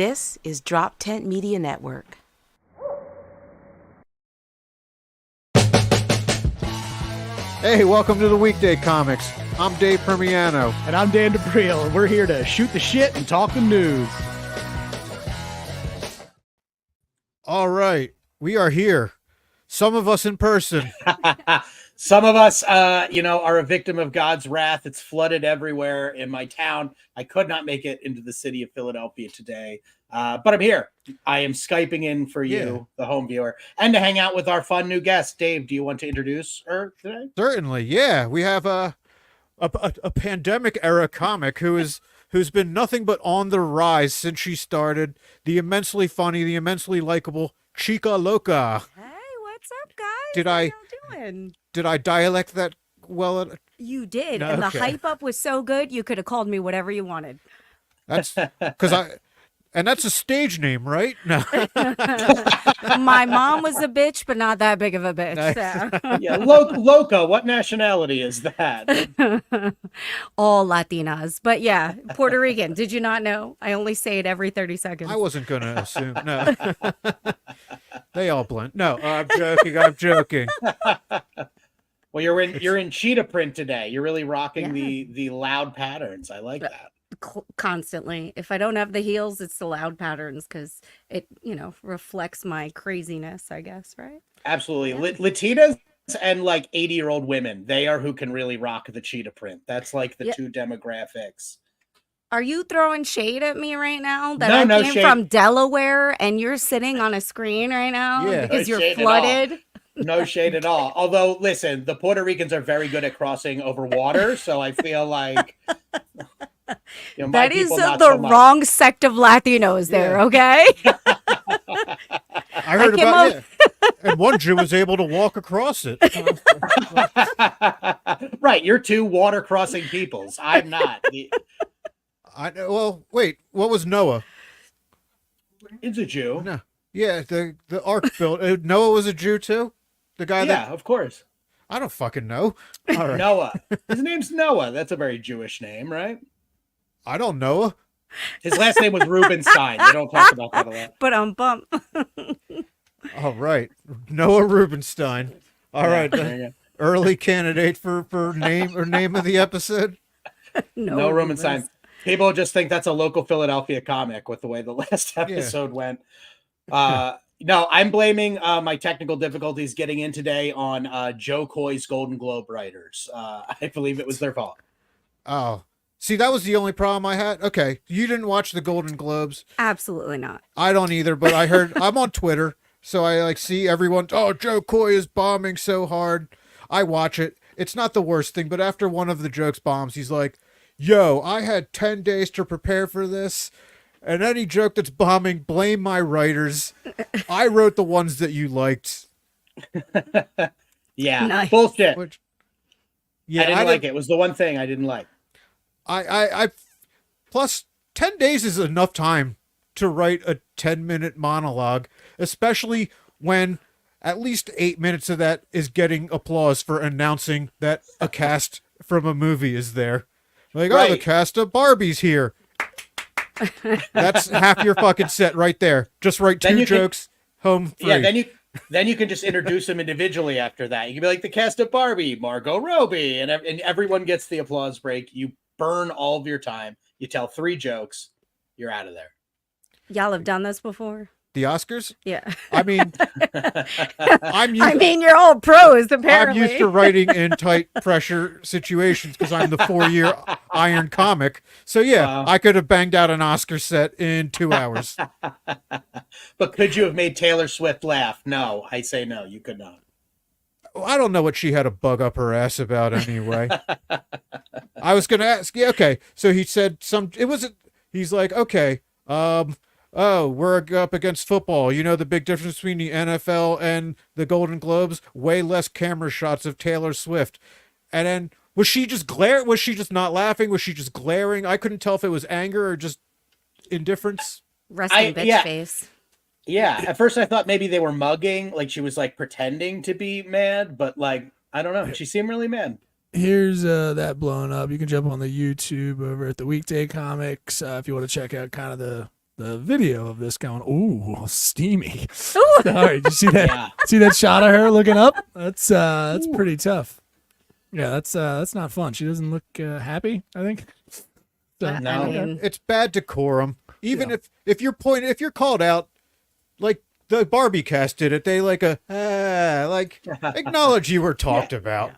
This is Drop Tent Media Network. Hey, welcome to the Weekday Comics. I'm Dave Primiano. And I'm Dan D'Aprile, and we're here to shoot the shit and talk the news. All right, we are here. Some of us in person. Some of us, are a victim of God's wrath. It's flooded everywhere in my town. I could not make it into the city of Philadelphia today, but I'm here. I am Skyping in for you, the home viewer, and to hang out with our fun new guest. Dave, do you want to introduce her today? Certainly, yeah. We have a pandemic era comic who's been nothing but on the rise since she started. The immensely funny, the immensely likable Chica Loca. Hey, what's up, guys? Did How I- y'all doing? Did I dialect that well? You did, No, and the okay. hype up was so good. You could have called me whatever you wanted. That's because that's a stage name, right? No. My mom was a bitch, but not that big of a bitch. Nice. So. Yeah, Loca. What nationality is that? All Latinas, but yeah, Puerto Rican. Did you not know? I only say it every 30 seconds. I wasn't going to assume. No. They all blend. No, I'm joking. I'm joking. Well, you're in cheetah print today. You're really rocking Yeah. the loud patterns. I like that. Constantly. If I don't have the heels, it's the loud patterns because it, reflects my craziness, I guess, right? Absolutely. Yeah. Latinas and like 80-year-old women, they are who can really rock the cheetah print. That's like the Yeah. two demographics. Are you throwing shade at me right now? That No, I no came shade. from Delaware and you're sitting on a screen right now Yeah. because No you're shade at all. flooded? No shade at all. Although, listen, the Puerto Ricans are very good at crossing over water, so I feel like my That is people, not the so much. wrong sect of Latinos there, Yeah. okay? I heard came about it. And one Jew was able to walk across it. Right, you're two water crossing peoples. I'm not. Well, wait. What was Noah? It's a Jew. No. Yeah, the ark built. Noah was a Jew too. The guy Yeah, of course. I don't fucking know. All right. Noah. His name's Noah. That's a very Jewish name, right? I don't know. His last name was Rubenstein. They don't talk about that a lot. But bump. All right, Noah Rubenstein. All right, There you go. early candidate for name of the episode. No Rubenstein. People just think that's a local Philadelphia comic with the way the last episode went. No, I'm blaming my technical difficulties getting in today on Joe Coy's Golden Globe writers. I believe it was their fault. Oh, see, that was the only problem I had. Okay, you didn't watch the Golden Globes. Absolutely not. I don't either, but I heard I'm on Twitter, so I see everyone. Oh, Joe Coy is bombing so hard. I watch it. It's not the worst thing, but after one of the jokes bombs, he's like, "Yo, I had 10 days to prepare for this." And any joke that's bombing, blame my writers. I wrote the ones that you liked. Yeah, Nice. bullshit. Which, I didn't like it. It was the one thing I didn't like. Plus 10 days is enough time to write a 10-minute monologue, especially when at least 8 minutes of that is getting applause for announcing that a cast from a movie is there. Like, oh, the Right. cast of Barbie's here. That's half your fucking set right there. Just write Then two you can- jokes, home free. Yeah, then you can just introduce them individually after that. You can be like the cast of Barbie, Margot Robbie, and everyone gets the applause break. You burn all of your time. You tell 3 jokes. You're out of there. Y'all have done this before? The Oscars? Yeah. I mean, I'm used, you're all pros, I'm apparently. used to writing in tight pressure situations because I'm the 4-year Iron comic. So yeah, Wow. I could have banged out an Oscar set in 2 hours. But could you have made Taylor Swift laugh? No, I say no. You could not. I don't know what she had a bug up her ass about anyway. I was going to ask, yeah, okay. So he said he's like, okay, oh, we're up against football. You know the big difference between the NFL and the Golden Globes? Way less camera shots of Taylor Swift. And then was she just Was she just not laughing? Was she just glaring? I couldn't tell if it was anger or just indifference. Resting bitch yeah. face. Yeah, at first I thought maybe they were mugging, like she was like pretending to be mad, but like I don't know, she seemed really mad. Here's that blown up. You can jump on the YouTube over at the Weekday Comics if you want to check out kind of the the video of this going, ooh, steamy. Ooh. Sorry, did you see that? Yeah. See that shot of her looking up? That's pretty tough. Yeah, that's not fun. She doesn't look happy, I think. So, No. I mean, It's bad decorum. Even if you're called out, like the Barbie cast did it, they like acknowledge you were talked about.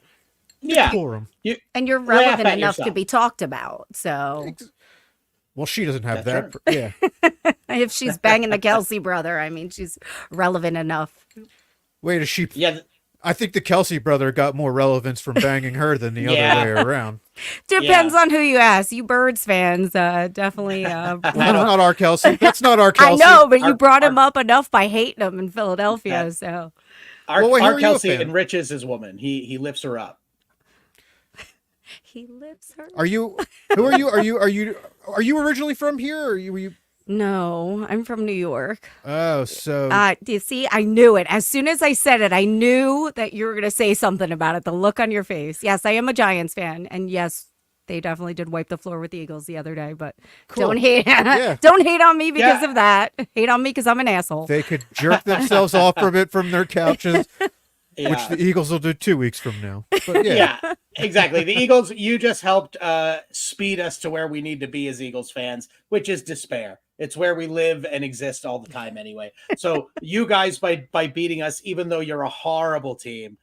Yeah. Decorum. and you're Laugh relevant at enough to yourself. be talked about. So Well, she doesn't have That's that. Yeah. if she's banging the Kelsey brother, I mean, she's relevant enough. Wait, is she? Yeah. I think the Kelsey brother got more relevance from banging her than the Yeah. other way around. Depends on who you ask. You Birds fans, definitely. Well, that's not our Kelsey. That's not our I Kelsey. know, but you Our- brought him up enough by hating him in Philadelphia. Yeah. So Our, Well, wait, who our are you a Kelsey fan? enriches his woman. He lifts her up. he lives her. Are you? Who are you? Are you originally from here? Or were you? No, I'm from New York. Oh, so Do you see? I knew it. As soon as I said it, I knew that you were going to say something about it. The look on your face. Yes, I am a Giants fan. And yes, they definitely did wipe the floor with the Eagles the other day. But Cool. don't hate Yeah. don't hate on me because Yeah. of that. Hate on me because I'm an asshole. they could jerk themselves off from it from their couches, Yeah. which the Eagles will do 2 weeks from now. But yeah. Yeah, exactly. The Eagles, you just helped speed us to where we need to be as Eagles fans, which is despair. It's where we live and exist all the time anyway. So you guys, by beating us, even though you're a horrible team,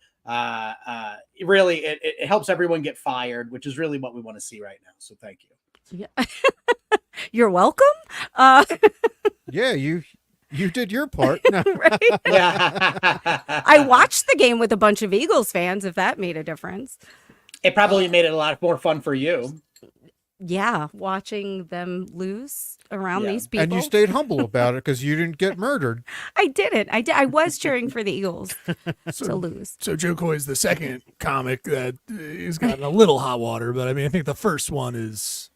really, it helps everyone get fired, which is really what we want to see right now. So thank you. Yeah. You're welcome. Yeah, you did your part. No. Right? Yeah. I watched the game with a bunch of Eagles fans, if that made a difference. It probably made it a lot more fun for you. Yeah, watching them lose around Yeah. these people. And you stayed humble about it because you didn't get murdered. I didn't. I was cheering for the Eagles to lose. So Joe Coy is the second comic that has gotten a little hot water, but I mean, I think the first one is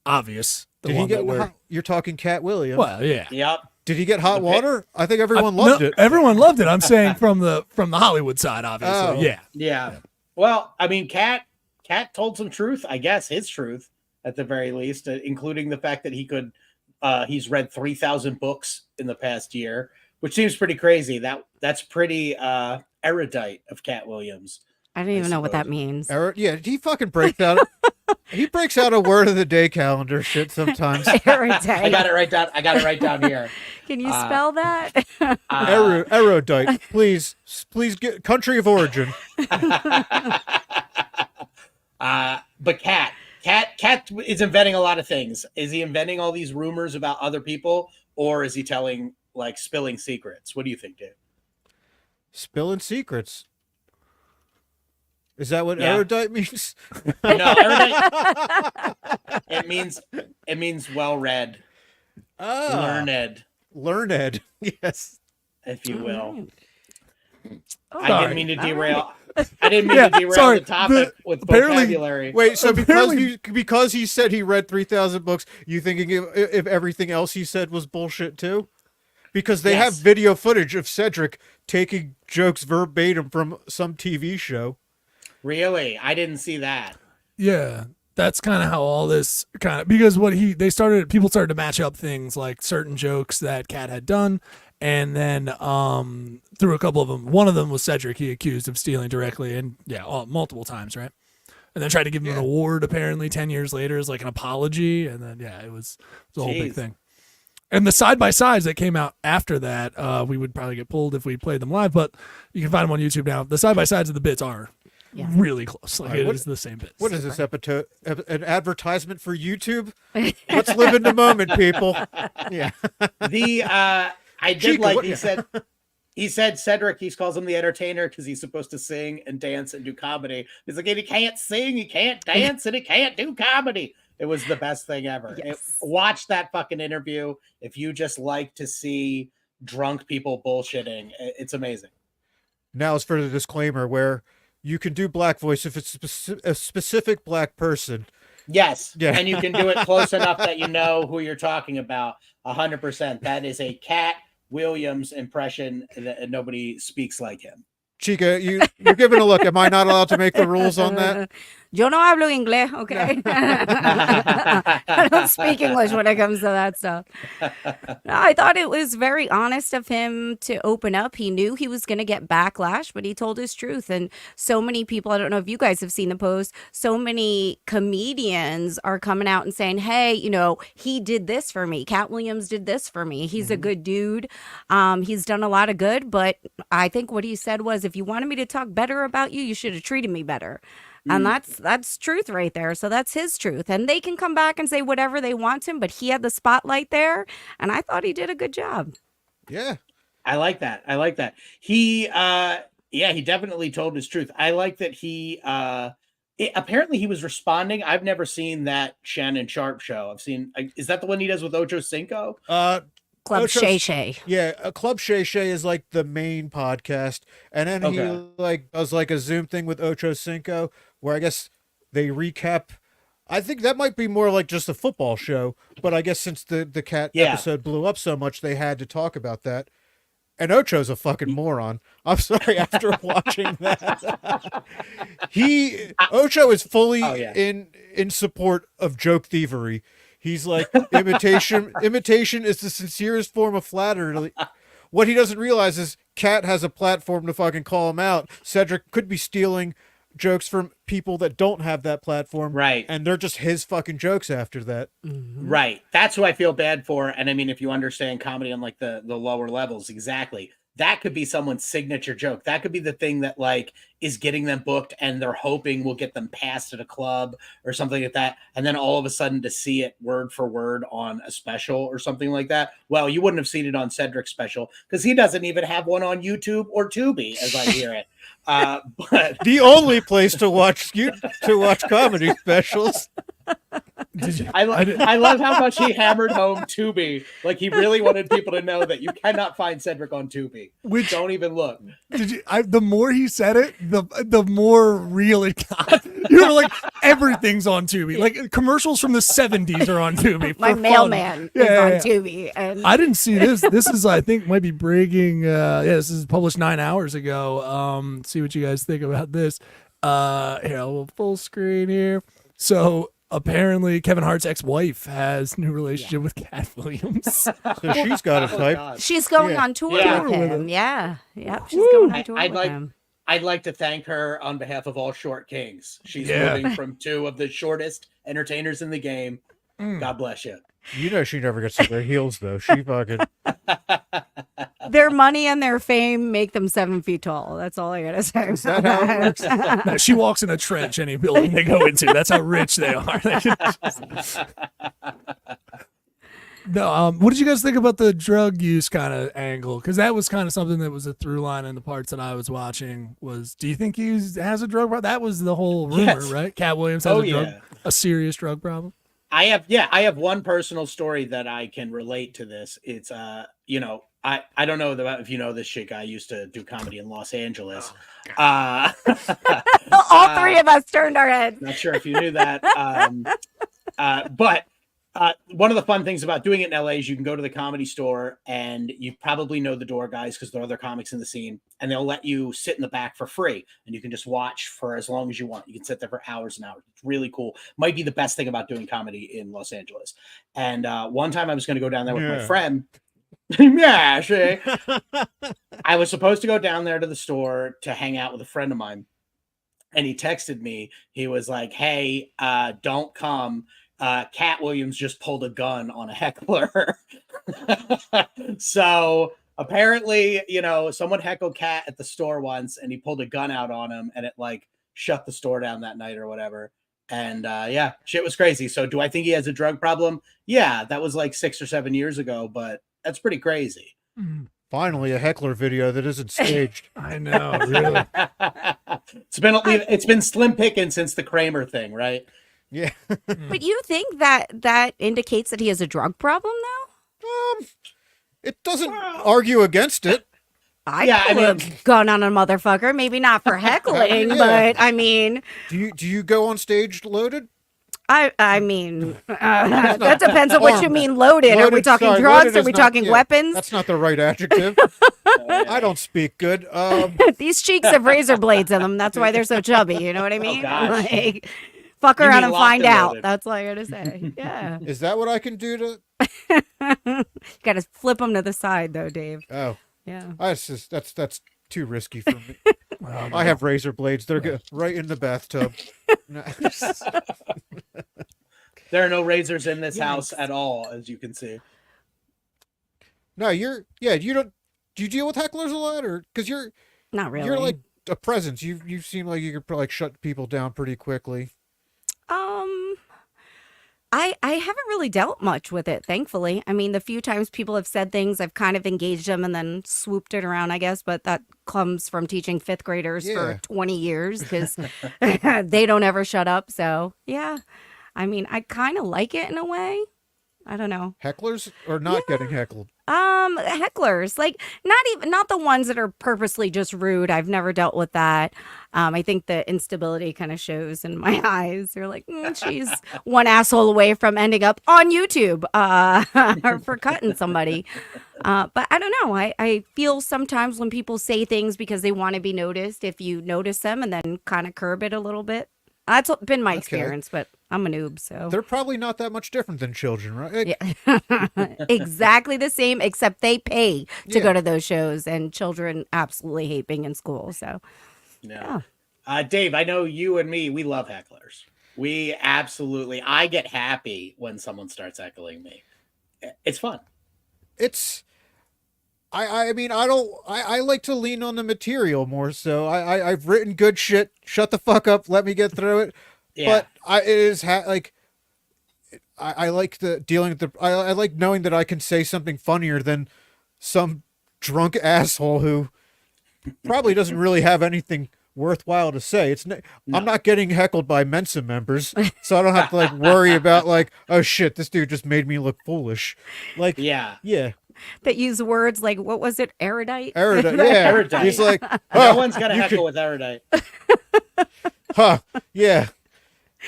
obvious. The Did he one get? that we're You're talking Cat Williams. well, yeah. Yep. Did he get hot Okay. water? I think everyone No, loved it. Everyone loved it. I'm saying from the Hollywood side, obviously. Oh. Yeah. Yeah. Well, I mean, Cat told some truth, I guess, his truth at the very least, including the fact that he's read 3,000 books in the past year, which seems pretty crazy. That's pretty erudite of Cat Williams. I don't even know what that suppose. means. Yeah, he fucking breaks out. He breaks out a word of the day calendar shit sometimes. Erudite. I got it right down. I got it right down here. Can you spell that? Erudite, please get country of origin. But Cat is inventing a lot of things. Is he inventing all these rumors about other people, or is he spilling secrets? What do you think, Dave? Spilling secrets. Is that what Yeah. erudite means? No, erudite. It means well read, Learned. Yes. if you will. Oh, I Sorry. didn't mean to All derail. I didn't mean Yeah, to derail sorry. the topic with Apparently- vocabulary. Wait, so Apparently- because he said he read 3,000 books, you thinking if everything else he said was bullshit too? Because they have Yes. video footage of Cedric taking jokes verbatim from some TV show. Really, I didn't see that. Yeah. That's kind of how all this because people started to match up things like certain jokes that Cat had done. And then through a couple of them, one of them was Cedric. He accused of stealing directly and multiple times, right? And then tried to give him an award apparently 10 years later as like an apology. And then, it was a whole big Jeez. thing. And the side-by-sides that came out after that, we would probably get pulled if we played them live, but you can find them on YouTube now. The side-by-sides of the bits are really close. Like, All right, it is the same bits. What is this episode? An advertisement for YouTube? Let's live in the moment, people. Yeah. I did Chica, like what- he said Cedric, he calls him the entertainer because he's supposed to sing and dance and do comedy. He's like, he can't sing, he can't dance, and he can't do comedy. It was the best thing ever. Yes. Watch that fucking interview if you just like to see drunk people bullshitting. It's amazing. Now is for the disclaimer where you can do black voice if it's a specific black person. Yes. Yeah. And you can do it close enough that you know who you're talking about. 100%. That is a Cat Williams impression, and nobody speaks like him. Chica, you're giving a look. Am I not allowed to make the rules on that? Yo no hablo inglés, okay? I don't speak English when it comes to that stuff. No, I thought it was very honest of him to open up. He knew he was going to get backlash, but he told his truth. And so many people, I don't know if you guys have seen the post, so many comedians are coming out and saying, hey, you know, he did this for me. Cat Williams did this for me. He's a good dude. He's done a lot of good, but I think what he said was, if you wanted me to talk better about you, you should have treated me better. And that's truth right there. So that's his truth. And they can come back and say whatever they want to him, but he had the spotlight there. And I thought he did a good job. Yeah. I like that. He he definitely told his truth. I like that he apparently he was responding. I've never seen that Shannon Sharp show. I've seen, is that the one he does with Ocho Cinco? Club Shay Shay. Yeah, Club Shay Shay is like the main podcast, and then he like does like a Zoom thing with Ocho Cinco, where I guess they recap. I think that might be more like just a football show, but I guess since the cat episode blew up so much, they had to talk about that. And Ocho's a fucking moron. I'm sorry. After watching that, Ocho is fully in support of joke thievery. He's like, imitation is the sincerest form of flattery. What he doesn't realize is Cat has a platform to fucking call him out. Cedric could be stealing jokes from people that don't have that platform. Right. And they're just his fucking jokes after that. Right. That's who I feel bad for. And I mean, if you understand comedy on like the lower levels, exactly. That could be someone's signature joke. That could be the thing that like is getting them booked and they're hoping will get them passed at a club or something like that. And then all of a sudden to see it word for word on a special or something like that. Well, you wouldn't have seen it on Cedric's special because he doesn't even have one on YouTube or Tubi as I hear it. But the only place to watch comedy specials. I love how much he hammered home Tubi. Like he really wanted people to know that you cannot find Cedric on Tubi. Don't even look. The more he said it, the more real it got. You know, like everything's on Tubi. Like commercials from the 70s are on Tubi. My mailman is on Tubi. And I didn't see this. This is, I think, might be breaking. This is published 9 hours ago. See what you guys think about this. Here, a little full screen here. So apparently Kevin Hart's ex-wife has new relationship with Cat Williams. So she's got a type. She's going on tour with him. Yeah. Yep. She's going on tour with him. I'd like to thank her on behalf of all short kings. She's moving from two of the shortest entertainers in the game. God bless you. You know she never gets to wear heels though. She fucking their money and their fame make them 7 feet tall. That's all I gotta say. Is that how it works? No, she walks in a trench any building they go into. That's how rich they are. No, what did you guys think about the drug use kind of angle? Because that was kind of something that was a through line in the parts that I was watching. Was, do you think he has a drug problem? That was the whole rumor, right? Cat Williams has a serious drug problem. I have one personal story that I can relate to this. It's I don't know if you know this shit guy. I used to do comedy in Los Angeles. All three of us turned our heads. Not sure if you knew that. But one of the fun things about doing it in LA is you can go to the Comedy Store and you probably know the door guys because there are other comics in the scene, and they'll let you sit in the back for free and you can just watch for as long as you want. You can sit there for hours and hours. It's really cool. Might be the best thing about doing comedy in Los Angeles. And one time I was going to go down there with my friend. I was supposed to go down there to the store to hang out with a friend of mine. And he texted me. He was like, hey, don't come. Cat Williams just pulled a gun on a heckler. So apparently, someone heckled Cat at the store once and he pulled a gun out on him and it like shut the store down that night or whatever. And shit was crazy. So do I think he has a drug problem? Yeah, that was like 6 or 7 years ago, but that's pretty crazy. Finally a heckler video that isn't staged. I know, really. It's been slim picking since the Kramer thing, right? Yeah. But you think that indicates that he has a drug problem, though? It doesn't argue against it. I pull a gun on a motherfucker. Maybe not for heckling, but I mean, do you go on stage loaded? I mean, that depends on what you mean loaded. Are we Loaded, talking sorry, drugs? loaded Are is we not- talking yeah, weapons? That's not the right adjective. I don't speak good. These cheeks have razor blades in them. That's why they're so chubby. You know what I mean? gosh. Like, fuck You around mean and locked find and out. loaded. That's all I gotta say. Yeah. Is that what I can do to? You gotta flip them to the side, though, Dave. Oh, Yeah. that's too risky for me. I have razor blades. They're good right in the bathtub. There are no razors in this Yikes. house at all, as you can see. No, you don't. Do you deal with hecklers a lot, or because you're Not really. like a presence? You seem like you could like shut people down pretty quickly. I haven't really dealt much with it, thankfully. I mean, the few times people have said things, I've kind of engaged them and then swooped it around, I guess. But that comes from teaching fifth graders Yeah. for 20 years because they don't ever shut up. So, yeah. I mean, I kind of like it in a way. I don't know. Hecklers or not getting heckled? Hecklers, like not the ones that are purposely just rude. I've never dealt with that. I think the instability kind of shows in my eyes. They're like, she's one asshole away from ending up on YouTube for cutting somebody. But I don't know. I feel sometimes when people say things because they want to be noticed, if you notice them and then kind of curb it a little bit. That's been my experience, but I'm a noob, so. They're probably not that much different than children, right? Yeah. Exactly the same, except they pay to Yeah. go to those shows, and children absolutely hate being in school. So, Yeah. Dave, I know you and me, we love hecklers. We absolutely, I get happy when someone starts heckling me. It's fun. It's I mean I like to lean on the material more, so I've written good shit. Shut the fuck up, let me get through it. Yeah. But it is like I like the dealing with the I like knowing that I can say something funnier than some drunk asshole who probably doesn't really have anything worthwhile to say. I'm not getting heckled by Mensa members, so I don't have to like worry about like, oh shit, this dude just made me look foolish. Like Yeah. that use words like, what was it, erudite? Erudite, yeah. Erudite. He's like, No oh, one's got to heckle with erudite. yeah.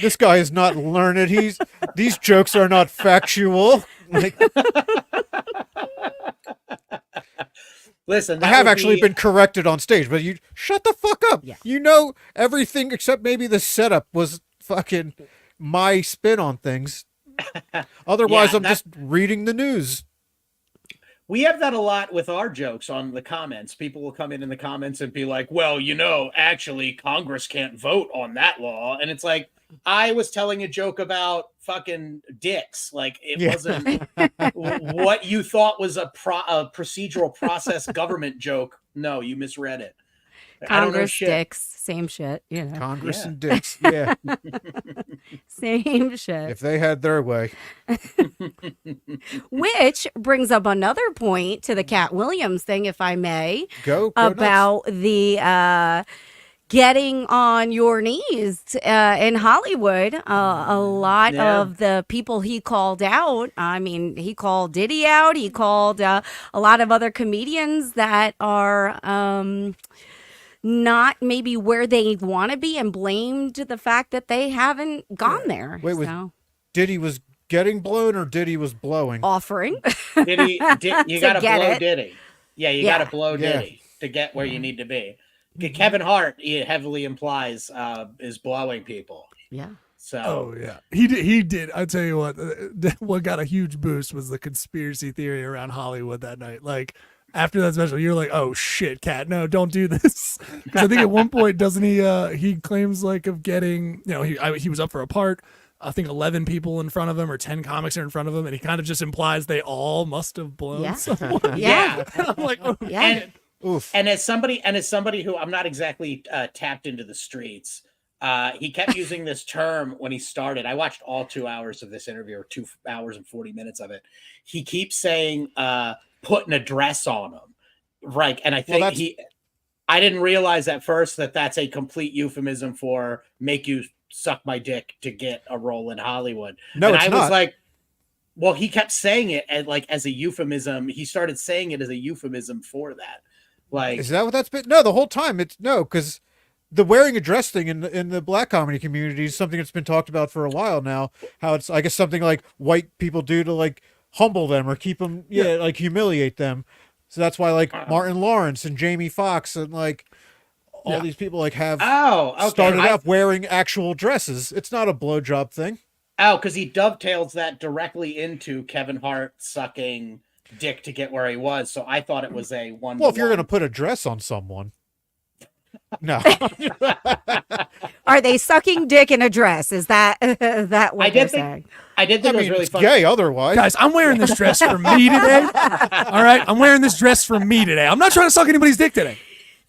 This guy is not learned. These jokes are not factual. Like, Listen, I have actually been corrected on stage, but you shut the fuck up. Yeah. You know everything except maybe the setup was fucking my spin on things. Otherwise, Yeah, I'm just reading the news. We have that a lot with our jokes on the comments. People will come in the comments and be like, well, actually Congress can't vote on that law. And it's like, I was telling a joke about fucking dicks. Like it wasn't what you thought was a procedural process government joke. No, you misread it. I don't know Congress shit. dicks, same shit, Congress Yeah. and dicks. Yeah. same shit. If they had their way. Which brings up another point to the Cat Williams thing, if I may, Go nuts. about the getting on your knees in Hollywood. A lot of the people he called out, I mean, he called Diddy out. He called a lot of other comedians that are not maybe where they want to be, and blamed the fact that they haven't gone there. Wait, so, Diddy was getting blown or Diddy was blowing? offering. You To got to get blow it. Diddy. Yeah, you Yeah. got to blow Yeah. Diddy to get where you need to be. Kevin Hart, he heavily implies, is blowing people. Yeah. So Oh yeah, he did. I tell you what, what got a huge boost was the conspiracy theory around Hollywood that night. Like after that special, you're like, oh shit, Cat, no, don't do this. Because I think at one point, doesn't he claims like of getting, he was up for a part. I think 11 people in front of him or 10 comics are in front of him, and he kind of just implies they all must have blown Yeah. someone. Yeah. I'm like, oh, Yeah. and Oof. and as somebody who I'm not exactly tapped into the streets, he kept using this term when he started. I watched all 2 hours of this interview, or 2 hours and 40 minutes of it. He keeps saying put an address on him, right? And I think I didn't realize at first that that's a complete euphemism for make you suck my dick to get a role in Hollywood. No, and it's I was not. like, well, he kept saying it as a euphemism. He started saying it as a euphemism for that. Like, Is that what that's been? No, the whole time it's no, because the wearing a dress thing in the black comedy community is something that's been talked about for a while now. How it's, I guess, something like white people do to like humble them or keep them, like humiliate them. So that's why like Martin Lawrence and Jamie Foxx and like all these people like have started out wearing actual dresses. It's not a blowjob thing. Oh, because he dovetails that directly into Kevin Hart sucking dick to get where he was. So I thought it was a one. Well, if you're going to put a dress on someone. No. Are they sucking dick in a dress? Is that what they're saying? I did think it was really it's funny. gay otherwise. Guys, I'm wearing this dress for me today. All right, I'm wearing this dress for me today. I'm not trying to suck anybody's dick today.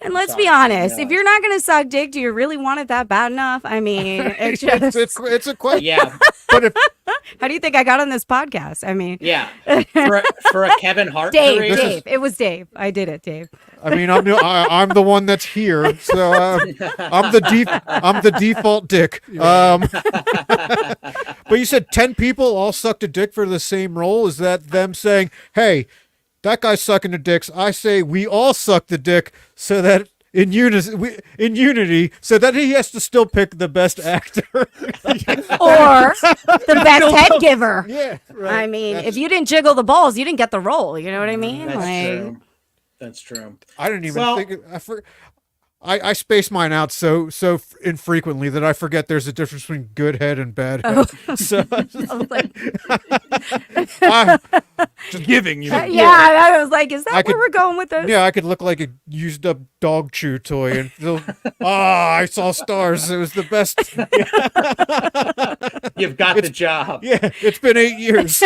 And let's be honest, if you're not going to suck dick, do you really want it that bad enough? I mean, it's just... it's a question. Yeah. But if How do you think I got on this podcast? I mean... Yeah. For a Kevin Hart career. Dave. It was Dave. I did it, Dave. I mean, I'm the one that's here, so I'm the default dick. But you said 10 people all sucked a dick for the same role. Is that them saying, "Hey, that guy's sucking the dicks. I say we all suck the dick," so that in unity, so that he has to still pick the best actor Or the best head giver. Yeah, right. I mean, if you didn't jiggle the balls, you didn't get the role. You know what I mean? That's Like, true. That's true. I didn't even think. I space mine out so infrequently that I forget there's a difference between good head and bad head. So I was like, I'm Just giving you. I was like, is that I where we're going with this? yeah, I could look like a used up dog chew toy and feel, I saw stars. It was the best. You've got the job. Yeah, it's been 8 years.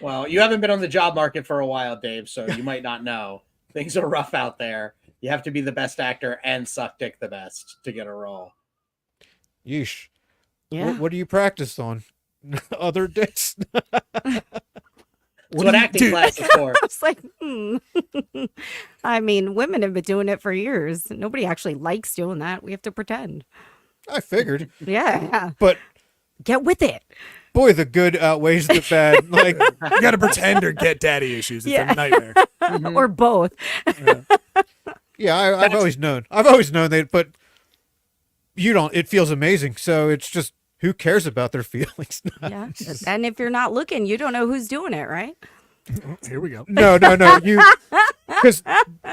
Well, you haven't been on the job market for a while, Dave, so you might not know. Things are rough out there. You have to be the best actor and suck dick the best to get a role. Yeesh. Yeah. What do you practice on? Other dicks? That's what acting class is for. I was like, I mean, women have been doing it for years. Nobody actually likes doing that. We have to pretend. I figured. Yeah. But Get with it. boy, the good outweighs the bad. Like, You got to pretend or get daddy issues. It's Yeah. a nightmare. Or both. yeah, I've always known. I've always known that, but you don't. It feels amazing. So it's just, who cares about their feelings? Yeah. And if you're not looking, you don't know who's doing it, right? Here we go. No. Because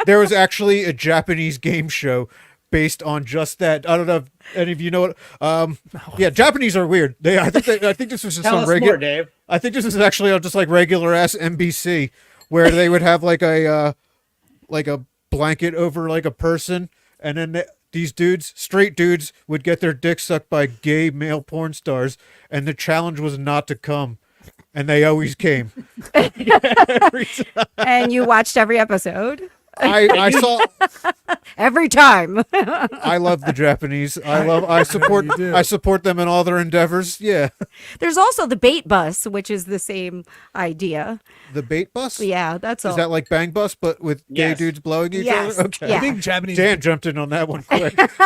there was actually a Japanese game show based on just that. I don't know if any of you know what. Yeah, Japanese are weird. I think this was just Tell some us regular. more, Dave. I think this is actually on just like regular ass NBC, where they would have like a blanket over like a person, and then these dudes, straight dudes, would get their dick sucked by gay male porn stars, and the challenge was not to come, and they always came. Every time. And you watched every episode? I saw. Every time. I love the Japanese. I support them in all their endeavors. Yeah. There's also the bait bus, which is the same idea. The bait bus? Yeah, that's all. Is that like Bang Bus, but with gay Yes. dudes blowing each Yes. other? Okay. Yeah. I think Japanese. Dan jumped in on that one quick. Yep.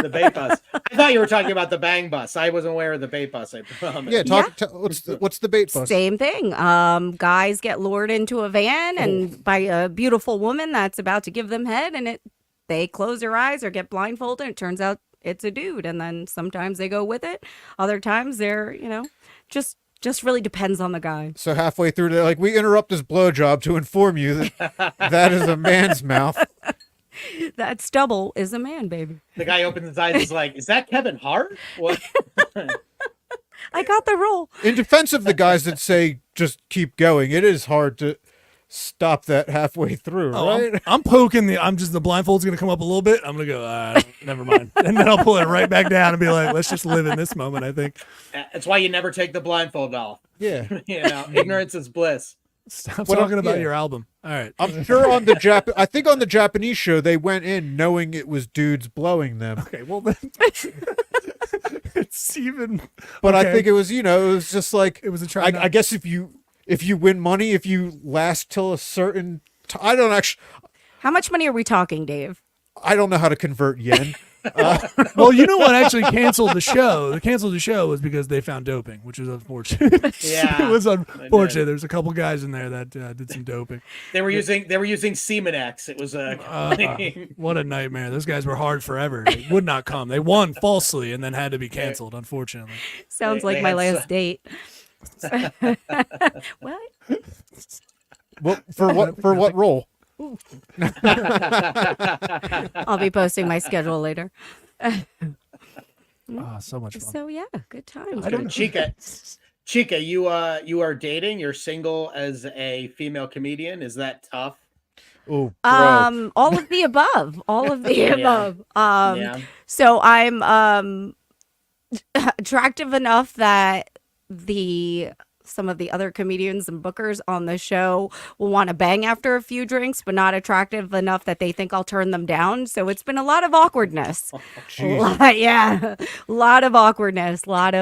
The bait bus. I thought you were talking about the bang bus. I wasn't aware of the bait bus. I promise. Yeah, what's the bait bus? Same thing. Guys get lured into a van and by a beautiful woman that's about to give them head, and they close their eyes or get blindfolded. And it turns out it's a dude, and then sometimes they go with it. Other times they're, just really depends on the guy. So halfway through, they're like, we interrupt this blowjob to inform you that that is a man's mouth. That stubble is a man, baby. The guy opens his eyes and is like, is that Kevin Hart? What? I got the role. In defense of the guys that say just keep going, it is hard to stop that halfway through, Oh, right? I'm poking the blindfold's gonna come up a little bit. I'm gonna go, never mind, and then I'll pull it right back down and be like, let's just live in this moment. I think. That's why you never take the blindfold off. Yeah. Ignorance is bliss. Stop What talking else- about yeah. your album. All right. I'm sure on the I think on the Japanese show they went in knowing it was dudes blowing them. Okay. Well, then it's even. But I okay. think it was, it was just like It was a try. I guess if you win money, if you last till a certain I don't How much money are we talking, Dave? know how to convert yen, Well, you know what actually canceled the show? The canceled the show was because they found doping, which was unfortunate. Yeah, it was they unfortunate. did. There's a couple guys in there that did some doping. They were using Semenex. It was What a nightmare! Those guys were hard forever. They would not come. They won falsely and then had to be canceled. Unfortunately, Sounds They- like they my had last date. What? Well, for what role? I'll be posting my schedule later. so much fun. So yeah, good times. I don't know. Chica, you are dating. You're single as a female comedian. Is that tough? Oh, bro. All of the above. All of the Yeah. above. Yeah. So I'm attractive enough that some of the other comedians and bookers on the show will want to bang after a few drinks, but not attractive enough that they think I'll turn them down. So it's been a lot of awkwardness. A lot of awkwardness. A lot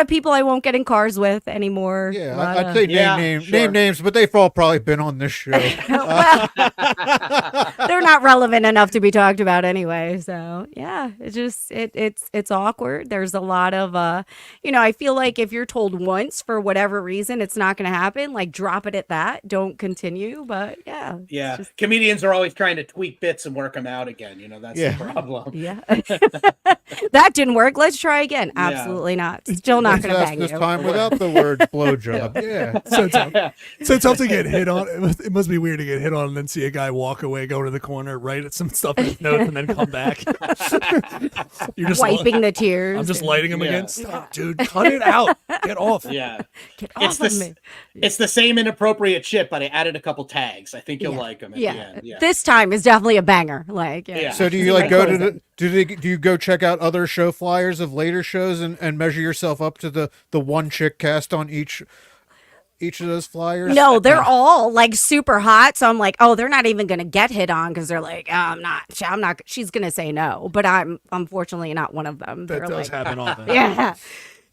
of people I won't get in cars with anymore. Yeah, Lot I'd of- say Yeah, name sure. names, but they've all probably been on this show. Well, they're not relevant enough to be talked about anyway. So yeah, it's awkward. There's a lot of I feel like if you're told once for whatever reason it's not going to happen, like drop it at that. Don't continue. But yeah, it's Yeah. just- Comedians are always trying to tweak bits and work them out again. That's Yeah. the problem. yeah. That didn't work. Let's try again. Yeah. Absolutely not. Still not Let's going to ask bang this you. time without the word blowjob. Yeah. So tough to get hit on. It must be weird to get hit on and then see a guy walk away, go to the corner, write some stuff in his notes, and then come back. You're just Wiping the tears. I'm just and- lighting him Yeah. again. Stop, dude. Cut it out. Get off. Yeah. Get It's off of the me. it's the same inappropriate shit, but I added a couple tags. I think you'll Yeah. like them at Yeah. the end. Yeah. This time is definitely a banger. Like, yeah. Yeah. So do you See like my go clothes to up. do you go check out other show flyers of later shows and measure yourself up to the one chick cast on each of those flyers? No, they're all like super hot. So I'm like, oh, they're not even gonna get hit on because they're like, oh, I'm not. She's gonna say no, but I'm unfortunately not one of them. That They're does like, happen often. yeah.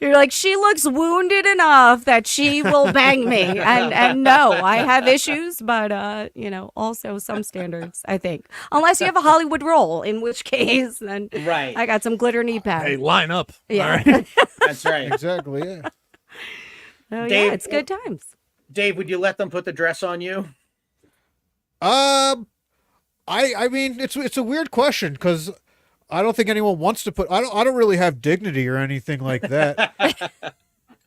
You're like, she looks wounded enough that she will bang me, and no, I have issues, but also some standards. I think, unless you have a Hollywood role, in which case, then Right. I got some glitter knee pads. Hey, line up. Yeah. All right. That's right. Exactly. Yeah. Oh, Dave, yeah, it's good times. Dave, would you let them put the dress on you? I mean it's a weird question because I don't think anyone wants to put. I don't really have dignity or anything like that.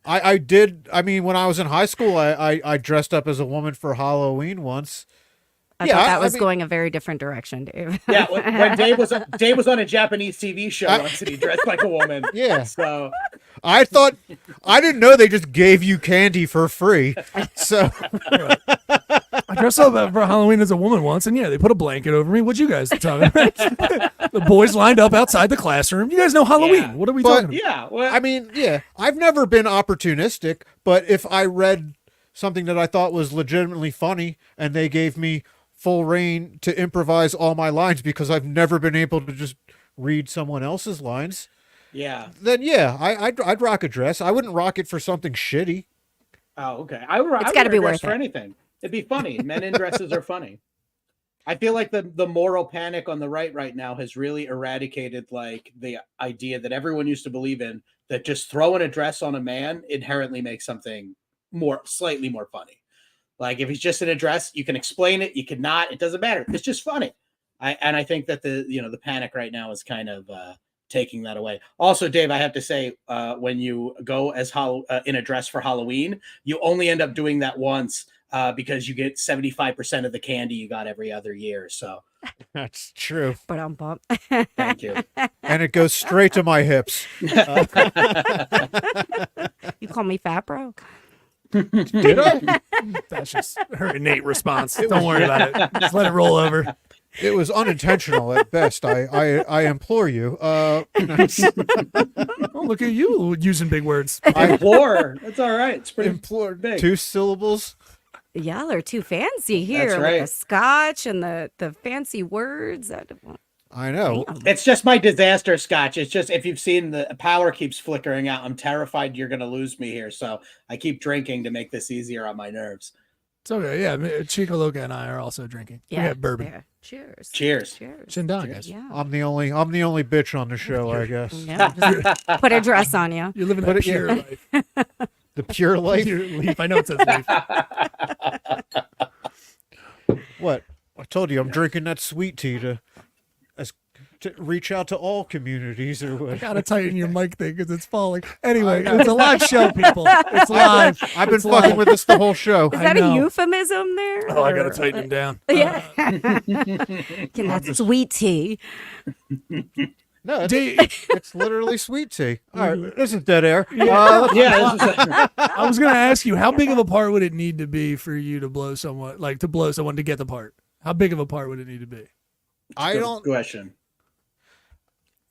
I did. I mean, when I was in high school, I dressed up as a woman for Halloween once. I Yeah, thought that I was mean- going a very different direction, Dave. Yeah, when Dave was on a Japanese TV show once and he dressed like a woman. Yeah. So I thought I didn't know they just gave you candy for free. So I dressed up for Halloween as a woman once, and yeah, they put a blanket over me. What you guys talking about? The boys lined up outside the classroom. You guys know Halloween. Yeah. What are we But- talking about? yeah, well, I mean, yeah, I've never been opportunistic, but if I read something that I thought was legitimately funny and they gave me full reign to improvise all my lines because I've never been able to just read someone else's lines, yeah. then yeah, I'd rock a dress. I wouldn't rock it for something shitty. Oh, okay. I would gotta be wear a dress worth for it. anything. It'd be funny. Men in dresses are funny. I feel like the moral panic on the right now has really eradicated like the idea that everyone used to believe in, that just throwing a dress on a man inherently makes something slightly more funny. Like if he's just in a dress, you can explain it, you can not, it doesn't matter. It's just funny. I think that the panic right now is kind of taking that away. Also, Dave, I have to say, when you go as in a dress for Halloween, you only end up doing that once because you get 75% of the candy you got every other year. So That's true. But I'm pumped. thank you. And it goes straight to my hips. You call me fat bro? Did I? That's just her innate response. Don't worry about it. Just let it roll over. It was unintentional at best. I implore you. Oh, look at you using big words. Implore. That's all right. It's pretty Implore. big. 2 syllables. Y'all are too fancy here. That's With right. the scotch and the fancy words. I know. It's just my disaster scotch. It's just, if you've seen, the power keeps flickering out. I'm terrified you're going to lose me here. So I keep drinking to make this easier on my nerves. It's okay. Yeah, Chica Loca and I are also drinking. We have bourbon. Yeah. Cheers. Cheers. Cheers. Shindong, guys. Yeah. I'm the only bitch on the show, I guess. Yeah, just put a dress on you. You're living But that it- pure life. The pure life. Pure leaf. I know it says leaf. What? I told you I'm drinking that sweet tea to reach out to all communities or what. Gotta tighten your mic thing because it's falling. Anyway, it's a live show, people. It's live. I've been It's fucking live. with this the whole show. Is that know. a euphemism there? Oh, I gotta or- tighten him down. Yeah. Can that sweet tea? No, it's, Dave, it's literally sweet tea. All right, this is dead air. Yeah, this is I was gonna ask you, how big of a part would it need to be for you to blow someone, to get the part? How big of a part would it need to be? I don't. question.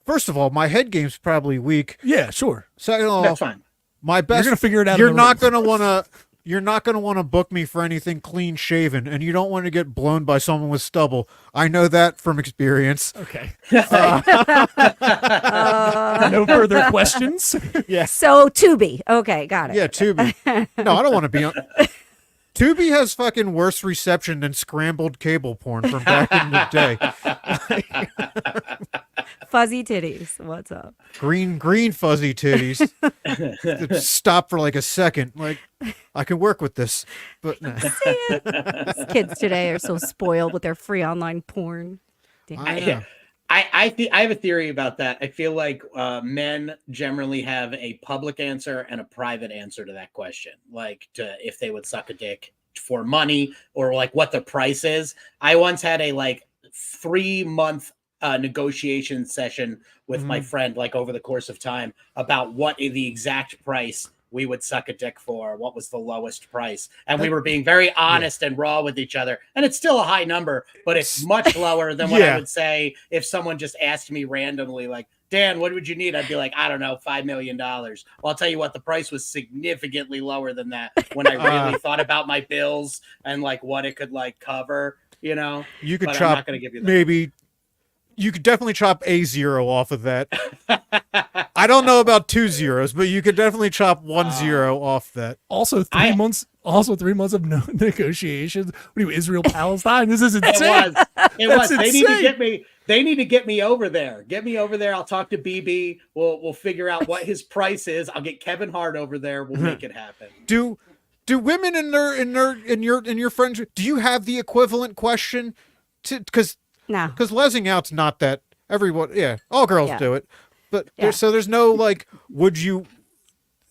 First of all, my head game's probably weak. Yeah, sure. Second of all, That's fine. my best. You're gonna figure it out. in You're the not room. gonna wanna. You're not gonna want to book me for anything clean shaven, and you don't want to get blown by someone with stubble. I know that from experience. Okay. No further questions. So Tubi. Okay, got it. Yeah, Tubi. No, I don't want to be on. Tubi has fucking worse reception than scrambled cable porn from back in the day. Fuzzy titties. What's up? Green fuzzy titties. Stop for like a second. Like, I can work with this, but nah. These kids today are so spoiled with their free online porn. Damn. I know. I have a theory about that. I feel like men generally have a public answer and a private answer to that question, like if they would suck a dick for money or like what the price is. I once had a 3-month negotiation session with my friend, like over the course of time, about what the exact price we would suck a dick for, what was the lowest price. And we were being very honest and raw with each other. And it's still a high number, but it's much lower than what I would say if someone just asked me randomly, like, Dan, what would you need? I'd be like, I don't know, $5 million. Well, I'll tell you what, the price was significantly lower than that when I really thought about my bills and like what it could like cover, you know? You could But I'm chop not gonna give you that. maybe. You could definitely chop a zero off of that. I don't know about 2 zeros, but you could definitely chop 1 zero off that. Also, 3 months. Also, 3 months of no negotiations. What are you, Israel Palestine? This is insane. It was. That's They need to insane. get me. They need to get me over there. Get me over there. I'll talk to BB. We'll figure out what his price is. I'll get Kevin Hart over there. We'll make it happen. Do women in your friends, do you have the equivalent question to because No. lesing out's not that everyone all girls Yeah. do it, but Yeah. there's no like would you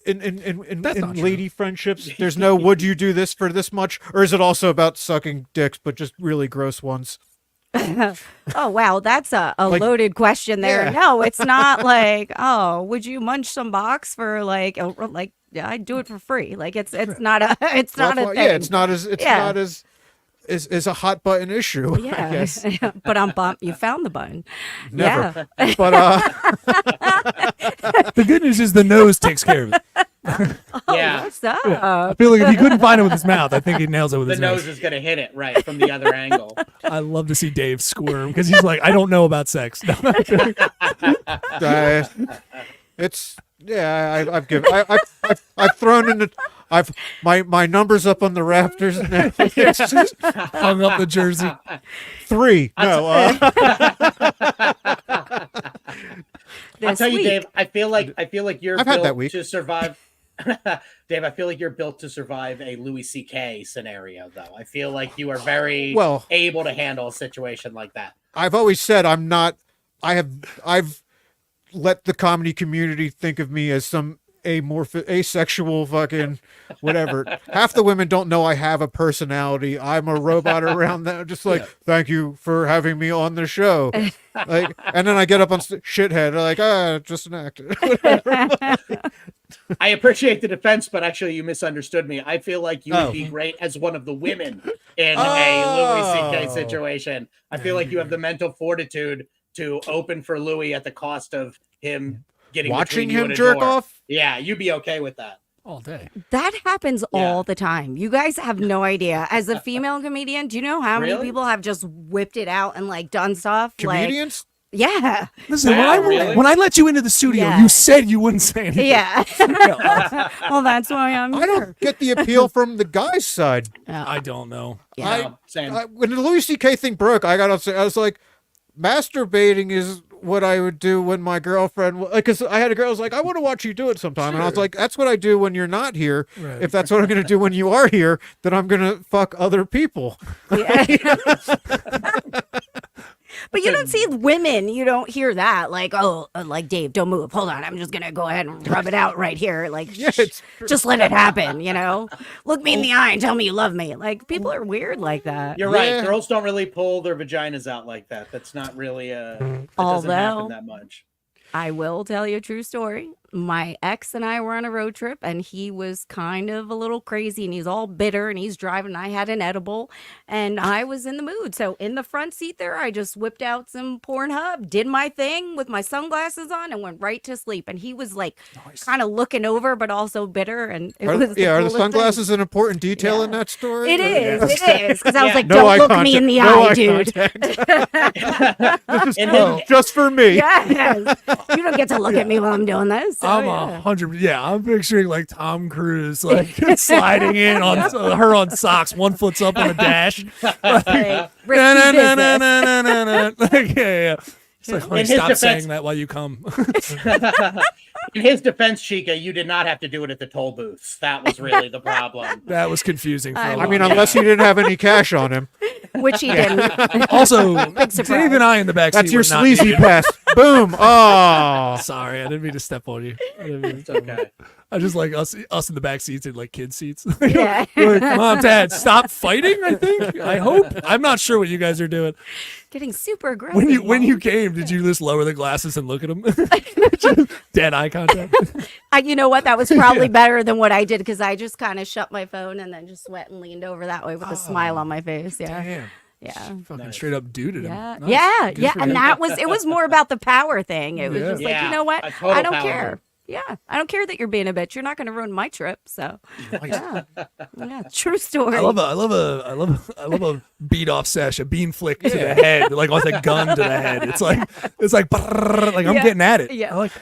in That's not true. lady friendships there's no would you do this for this much, or is it also about sucking dicks but just really gross ones? Oh wow, that's a Like- loaded question there. Yeah. No, it's not like, oh, would you munch some box for yeah, I'd do it for free. Like it's not a it's not a Well, thing. yeah, it's not as is a hot button issue. I Yeah. guess. But on bump, you found the button. Never. Yeah. But The good news is the nose takes care of it. Yeah. What's up? I feel like if he couldn't find it with his mouth, I think he nails it with The his nose is going to hit it right from the other angle. I love to see Dave squirm because he's like, I don't know about sex. it's I've given I've thrown in the my numbers up on the rafters now. Hung up the jersey. 3. No, I'll This tell you, week. Dave. I feel like you're I've had built that week. to survive. Dave, I feel like you're built to survive a Louis C.K. scenario, though. I feel like you are very Well- able to handle a situation like that. I've always said I'm not. I've let the comedy community think of me as some asexual fucking whatever. Half the women don't know I have a personality. I'm a robot around them. Just like, thank you for having me on the show. Like, and then I get up on shithead like, just an actor. I appreciate the defense, but actually, you misunderstood me. I feel like you Oh. would be great as one of the women in a Louis C.K. Oh. situation. I feel like you have the mental fortitude to open for Louis at the cost of him getting Watching between you him and a jerk door. off. Yeah, you'd be okay with that. All day. That happens Yeah. all the time. You guys have no idea. As a female comedian, do you know how many Really? people have just whipped it out and like done stuff? Comedians? Yeah. Listen, Wow, really? when I let you into the studio, Yeah. you said you wouldn't say anything. Yeah. well, that's why I'm I here. don't get the appeal from the guy's side. I don't know. Yeah. No, same. When the Louis C.K. thing broke, I got upset. I was like, masturbating is what I would do when my girlfriend, because I had a girl who was like, I want to watch you do it sometime. And I was like, that's what I do when you're not here. Right. If that's what I'm going to do when you are here, then I'm going to fuck other people. Yeah. But you don't see women, you don't hear that. Like, oh, like, Dave, don't move. Hold on. I'm just going to go ahead and rub it out right here. Like, Yeah, it's true. just let it happen, you know? Look me in the eye and tell me you love me. Like, people are weird like that. You're right. Yeah. Girls don't really pull their vaginas out like that. That's not really that doesn't happen Although- that much. I will tell you a true story. My ex and I were on a road trip, and he was kind of a little crazy, and he's all bitter, and he's driving. I had an edible, and I was in the mood. So in the front seat there, I just whipped out some Pornhub, did my thing with my sunglasses on, and went right to sleep. And he was like kind of looking over, but also bitter. And it was Are the coolest thing. sunglasses an important detail Yeah. in that story? It Or- is. It is. Because I was Yeah. like, No don't eye look contact. me in the No eye, eye dude. contact. This is And then- just for me. Yes. You don't get to look at me while I'm doing this. So, I'm yeah. 100. Yeah, I'm picturing like Tom Cruise, like sliding in on her on socks, one foot's up on the dash. Like, risky Na, na, na, business. na, na, na, na. Like, yeah. It's like, honey, In his stop defense- saying that while you come. In his defense, Chica, you did not have to do it at the toll booths. That was really the problem. That was confusing for a I while. I mean, unless he didn't have any cash on him. Which he didn't. Also, Big surprise. Dave and I in the back That's seat your were not sleazy needed. pass. Boom. Oh. Sorry, I didn't mean to step on you. I didn't mean to It's step on you. okay. I just like us in the back seats and like kid seats. Yeah. We're like, Mom, Dad, stop fighting. I think. I hope. I'm not sure what you guys are doing. Getting super aggressive. When you Mom. came, did you just lower the glasses and look at them? Dead eye contact. You know what? That was probably better than what I did because I just kind of shut my phone and then just went and leaned over that way with a smile on my face. Yeah. Damn. Yeah. Fucking Nice. straight up duded him. Yeah. Nice. Yeah. Good Yeah. for And him. it was more about the power thing. It was Yeah. just like, Yeah, you know what? a total I don't power care. move. Yeah. I don't care that you're being a bitch. You're not going to ruin my trip. So, Nice. yeah. Yeah. True story. I love a beat off sesh, a beam flick to the head, like with a gun to the head. It's like brrr, like I'm Yeah. getting at it. Yeah. I like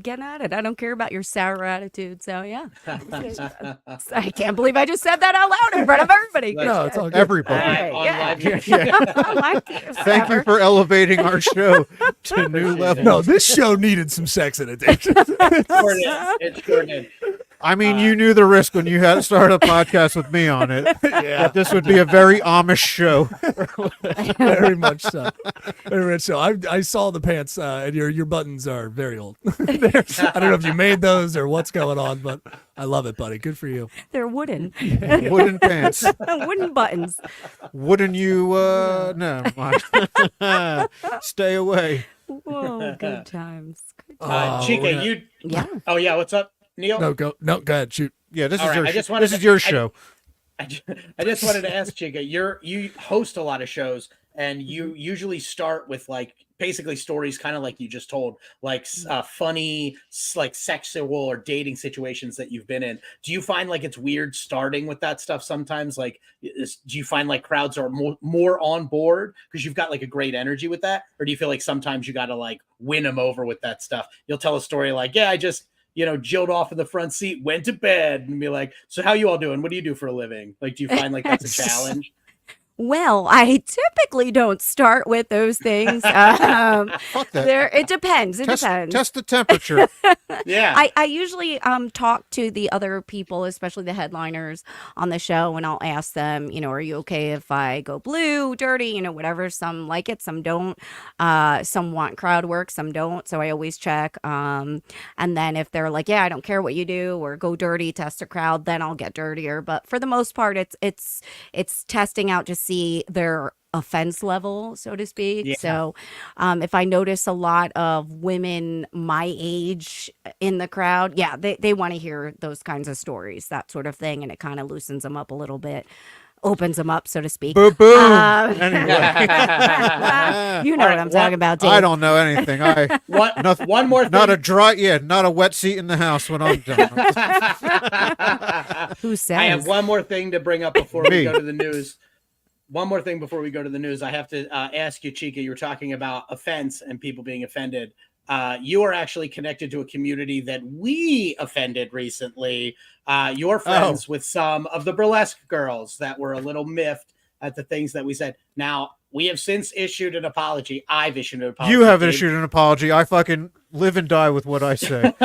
Get at it. I don't care about your sour attitude. So, yeah. I can't believe I just said that out loud in front of everybody. no, it's all good. Everybody. Hey, On yeah. live- Yeah. Like Thank you for elevating our show to new levels. No, this show needed some sex in it. Dave. Sure did. It sure did. I mean, you knew the risk when you had to start a podcast with me on it. That this would be a very Amish show. Very much so. Very much so. I saw the pants, and your buttons are very old. I don't know if you made those or what's going on, but I love it, buddy. Good for you. They're wooden. Wooden pants. Wooden buttons. Wouldn't you? No, mind. Stay away. Whoa, good times. Good times. Oh, Chica, we're not- you. Yeah. Oh yeah, what's up, Neil? No, go ahead, shoot. Yeah, this All is right, your. I just wanted This is to- your I- show. I just wanted to ask Chica, you host a lot of shows, and you usually start with like basically stories, kind of like you just told, like funny, like sexual or dating situations that you've been in. Do you find like it's weird starting with that stuff sometimes? Like, do you find like crowds are more on board because you've got like a great energy with that, or do you feel like sometimes you got to like win them over with that stuff? You'll tell a story like, yeah, I just jilled off in the front seat, went to bed, and be like, so how you all doing? What do you do for a living? Like, do you find like that's a challenge? Well, I typically don't start with those things. Fuck that. It depends. It Test, depends. test the temperature. Yeah. I usually talk to the other people, especially the headliners on the show, and I'll ask them, are you okay if I go blue, dirty, whatever. Some like it, some don't. Some want crowd work, some don't. So I always check. And then if they're like, yeah, I don't care what you do, or go dirty, test a crowd, then I'll get dirtier. But for the most part, it's testing out to see their offense level, so to speak. Yeah. So if I notice a lot of women my age in the crowd, yeah, they want to hear those kinds of stories, that sort of thing, and it kind of loosens them up a little bit, opens them up, so to speak. Boom, boom. Anyway. You know All what right, I'm talking about, Dave. I don't know anything. One more thing. Not a dry. Yeah, not a wet seat in the house when I'm done. Who says? I have one more thing to bring up before we Me. go to the news. one more thing before we go to the news. I have to ask you, Chica, you were talking about offense and people being offended. You are actually connected to a community that we offended recently. You're friends with some of the burlesque girls that were a little miffed at the things that we said. Now, we have since issued an apology. I've issued an apology. You have issued an apology. I fucking live and die with what I say.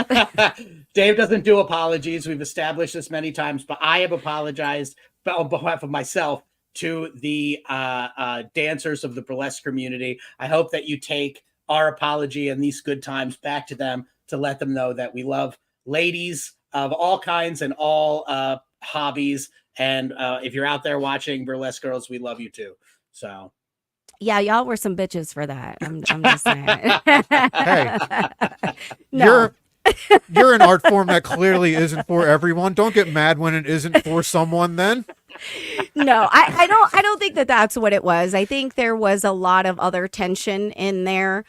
Dave doesn't do apologies. We've established this many times, but I have apologized on behalf of myself to the dancers of the burlesque community. I hope that you take our apology and these good times back to them to let them know that we love ladies of all kinds and all hobbies. And if you're out there watching Burlesque Girls, we love you too. So Yeah, y'all were some bitches for that. I'm just saying. Hey, No. you're an art form that clearly isn't for everyone. Don't get mad when it isn't for someone then. No, I don't think that that's what it was. I think there was a lot of other tension in there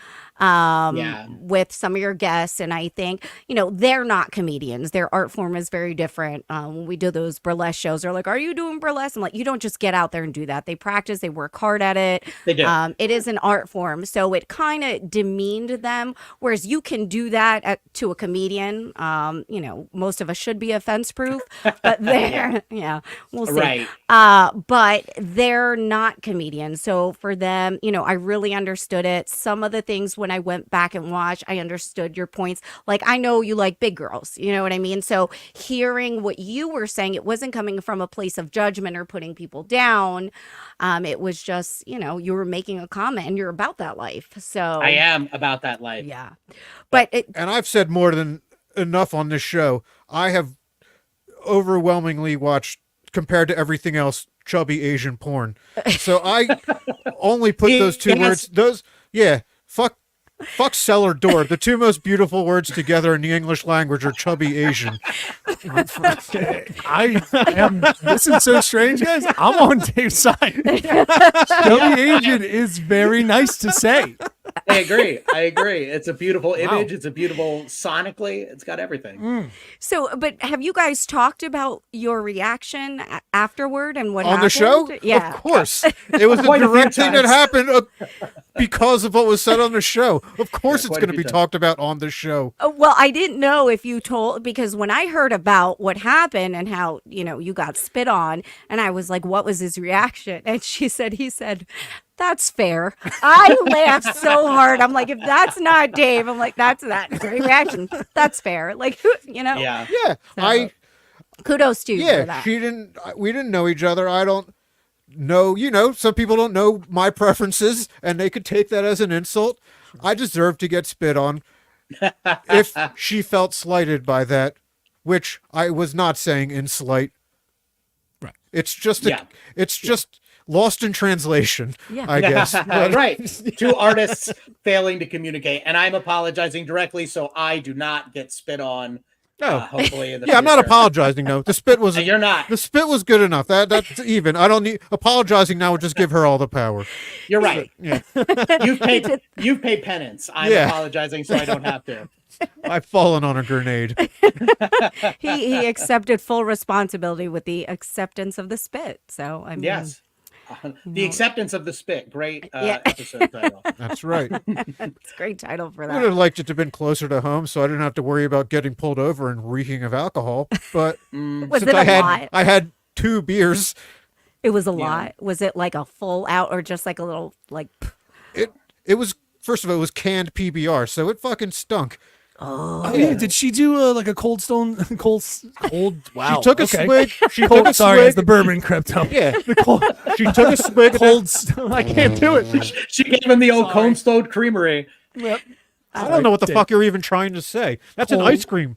with some of your guests. And I think, they're not comedians. Their art form is very different. When we do those burlesque shows, they're like, are you doing burlesque? I'm like, you don't just get out there and do that. They practice, they work hard at it. They do. It is an art form. So it kind of demeaned them. Whereas you can do that to a comedian. Most of us should be offense proof, but we'll see. Right. But they're not comedians. So for them, I really understood it. Some of the things when I went back and watched, I understood your points. Like, I know you like big girls, you know what I mean? So hearing what you were saying, it wasn't coming from a place of judgment or putting people down. It was just, you were making a comment and you're about that life. So I am about that life. Yeah. But And I've said more than enough on this show. I have overwhelmingly watched, compared to everything else, chubby Asian porn. So I only put those two words. Fuck cellar door. The two most beautiful words together in the English language are chubby Asian. I am. This is so strange, guys. I'm on Dave's side. Chubby Asian is very nice to say. I agree. It's a beautiful image. It's a beautiful sonically. It's got everything. So, but have you guys talked about your reaction afterward and what On happened? the show? Yeah. Of course. It was a Quite a few direct thing that times. happened because of what was said on the show. Of course it's quite a going to few be times. talked about on the show. Well, I didn't know if you told, because when I heard about what happened and how, you got spit on, and I was like, what was his reaction? And he said, that's fair. I laughed so hard. I'm like, if that's not Dave, I'm like, that's that great reaction. That's fair. Like, Yeah. Yeah. So, kudos to you for that. We didn't know each other. I don't know, some people don't know my preferences and they could take that as an insult. I deserve to get spit on if she felt slighted by that, which I was not saying in slight. Right. It's just lost in translation, Yeah. I guess. But- Right. Two artists failing to communicate. And I'm apologizing directly so I do not get spit on. No. Hopefully in the Yeah, I'm not future. apologizing. No, the spit was And you're not. the spit was good enough. That's even. I don't need apologizing now. Would just give her all the power. You're right. Yeah, You've paid penance. I'm Yeah. apologizing so I don't have to. I've fallen on a grenade. He accepted full responsibility with the acceptance of the spit. So, I mean, Yes. The acceptance of the spit. Great Yeah. episode title. That's right. it's a great title for I would that. have liked it to have been closer to home, so I didn't have to worry about getting pulled over and reeking of alcohol. But Was since it a lot? I had 2 beers. It was a lot. Was it like a full out or just like a little like? It was, first of all, it was canned PBR, so it fucking stunk. Oh, yeah. Did she do like a cold stone? Cold. Wow. She took a okay. swig. She took Cold. a Sorry, as swig. the bourbon crept up. Yeah, The cold. she took a swig. Cold. I can't do it. She gave him the old Cone Stone Creamery. I don't know what the fuck you're even trying to say. That's an Cold. ice cream.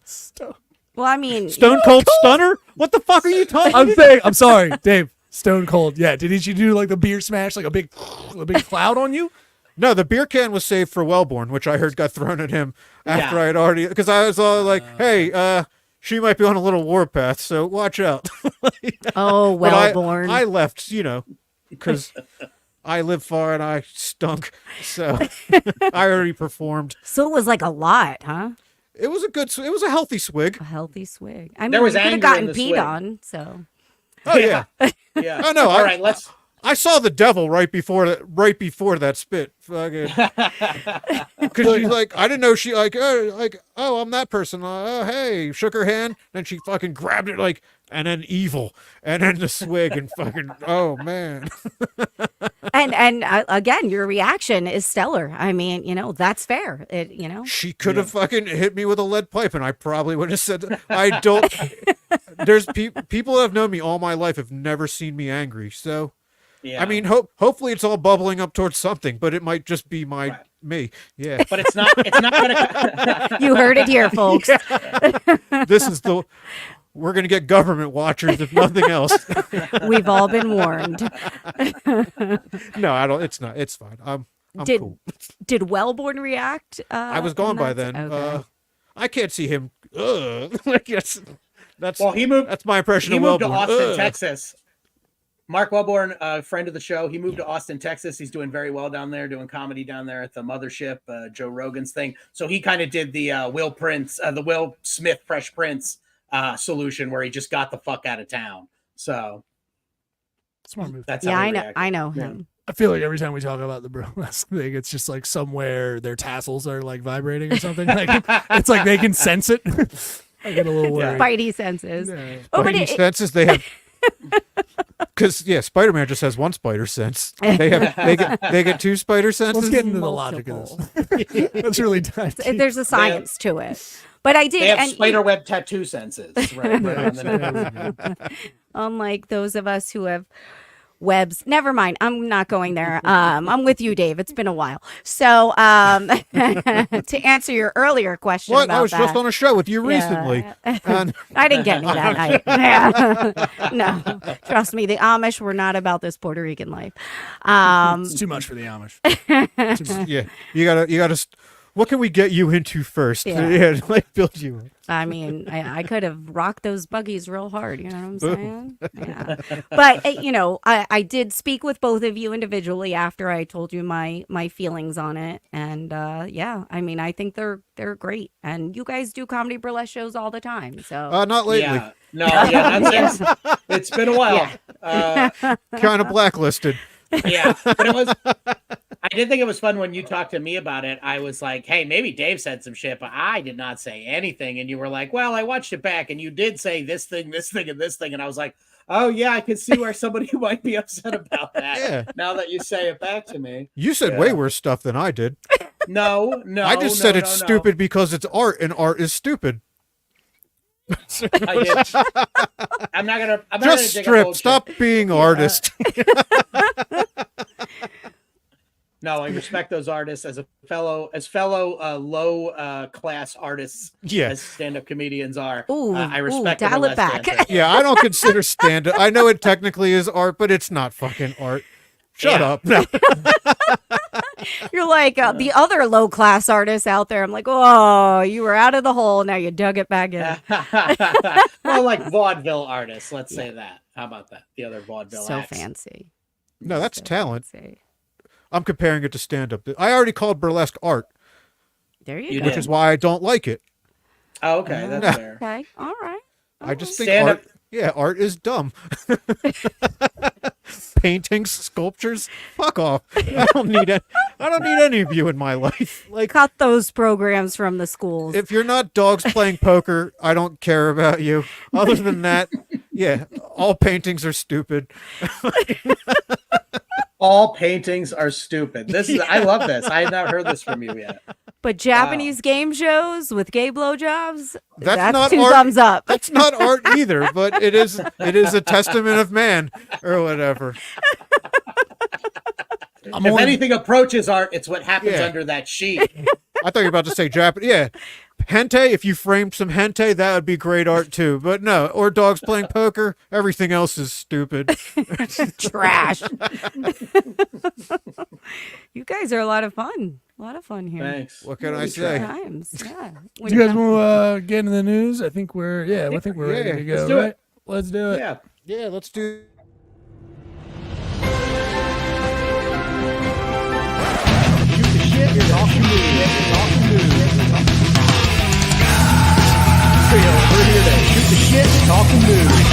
Well, I mean, Stone Cold Stunner? What the fuck are you talking I'm saying. I'm sorry, Dave. Stone Cold. Yeah. Did you do like the beer smash, like a big cloud on you? No, the beer can was saved for Wellborn, which I heard got thrown at him after I had already, because I was all like, hey, she might be on a little warpath, so watch out. oh, But Wellborn. I left, because I live far and I stunk, so I already performed. So it was like a lot, huh? It was it was a healthy swig. A healthy swig. I mean, There was you could have anger in gotten the peed swig. on. So Oh, yeah. Yeah. Oh, no, All right. Let's I saw the devil right before that spit. Fucking. Because she's like, I didn't know she oh, I'm that person. Oh, hey, shook her hand, then she fucking grabbed it and then evil, and then the swig, and fucking, oh man. And again, your reaction is stellar. I mean, that's fair. She could have fucking hit me with a lead pipe, and I probably would have said, I don't. There's people who have known me all my life have never seen me angry, so. Yeah. I mean, hopefully it's all bubbling up towards something, but it might just be me. Yeah. But it's not gonna. You heard it here, folks. We're gonna get government watchers if nothing else. We've all been warned. No, I don't. It's not. It's fine. I'm cool. Did Wellborn react? I was gone by then. Okay. I can't see him. That's Well, he moved. That's my impression He of moved to Wellborn. Austin, Texas. Mark Wellborn, a friend of the show, he moved to Austin, Texas. He's doing very well down there, doing comedy down there at the Mothership, Joe Rogan's thing. So he kind of did the Will Smith Fresh Prince solution, where he just got the fuck out of town. So Smart move. that's Yeah, how he I know. reacted. I know Yeah. him. I feel like every time we talk about the burlesque thing, it's just like somewhere their tassels are like vibrating or something. Like it's like they can sense it. I get a little worried. Spidey senses. Yeah. Oh, but Spidey senses they have. Because Spider-Man just has one spider sense. They get two spider senses. Let's get into the logic of this. That's really tight. There's a science to it. But I did. They have and spider web tattoo senses. Right on the nose. unlike those of us who have webs. Never mind. I'm not going there. I'm with you, Dave. It's been a while. So to answer your earlier question What? about I was that, just on a show with you Yeah. recently. And I didn't get any that night. Yeah. No, trust me. The Amish were not about this Puerto Rican life. It's too much for the Amish. Too much. yeah, you gotta. What can we get you into first? Yeah. Like build you. I mean, I could have rocked those buggies real hard. You know what I'm saying? Yeah. But I did speak with both of you individually after I told you my feelings on it, and yeah, I mean, I think they're great, and you guys do comedy burlesque shows all the time, so Not lately. Yeah. No, yeah, not since. It's been a while. Kind of blacklisted. Yeah, but it was. I did think it was fun when you talked to me about it. I was like, "Hey, maybe Dave said some shit, but I did not say anything." And you were like, "Well, I watched it back, and you did say this thing, and this thing." And I was like, "Oh yeah, I could see where somebody might be upset about that." Yeah. Now that you say it back to me, You said way worse stuff than I did. no, I just said it's stupid because it's art, and art is stupid. I did. I'm not gonna. Just strip. Stop being artist. No, I respect those artists as fellow low class artists. Yeah. As stand-up comedians are. Ooh, I respect dial them it back. Yeah, I don't consider stand-up. I know it technically is art, but it's not fucking art. Shut Yeah. up. No. you're like the other low class artists out there. I'm like, oh, you were out of the hole, now you dug it back in. Well, like vaudeville artists. Let's say that. How about that? The other vaudeville So acts. fancy. No, that's So talent. fancy. I'm comparing it to stand-up. I already called burlesque art, There you You go. which did. is why I don't like it. Oh, okay, that's fair. Okay, all right. I just think Stand-up- art is dumb. Paintings, sculptures, fuck off. I don't need any of you in my life. Like, Cut those programs from the schools. if you're not dogs playing poker, I don't care about you. Other than that, yeah, all paintings are stupid. All paintings are stupid. I love this. I had not heard this from you yet. But Japanese game shows with gay blowjobs, That's not two art. thumbs up. That's not art either, but it is a testament of man or whatever. If anything approaches art, it's what happens Yeah. under that sheet. I thought you were about to say Japanese. Yeah. Hentai, if you framed some hentai, that would be great art too. But no, or dogs playing poker, everything else is stupid. Trash. You guys are a lot of fun. A lot of fun here. Thanks. What can I Good say? times. Yeah. Do you guys want to get into the news? I think we're ready to go. Let's do right? it. Let's do it. Yeah. Yeah, let's do. Shoot the shit, you're talking news. We're here to shoot the shit, talking news.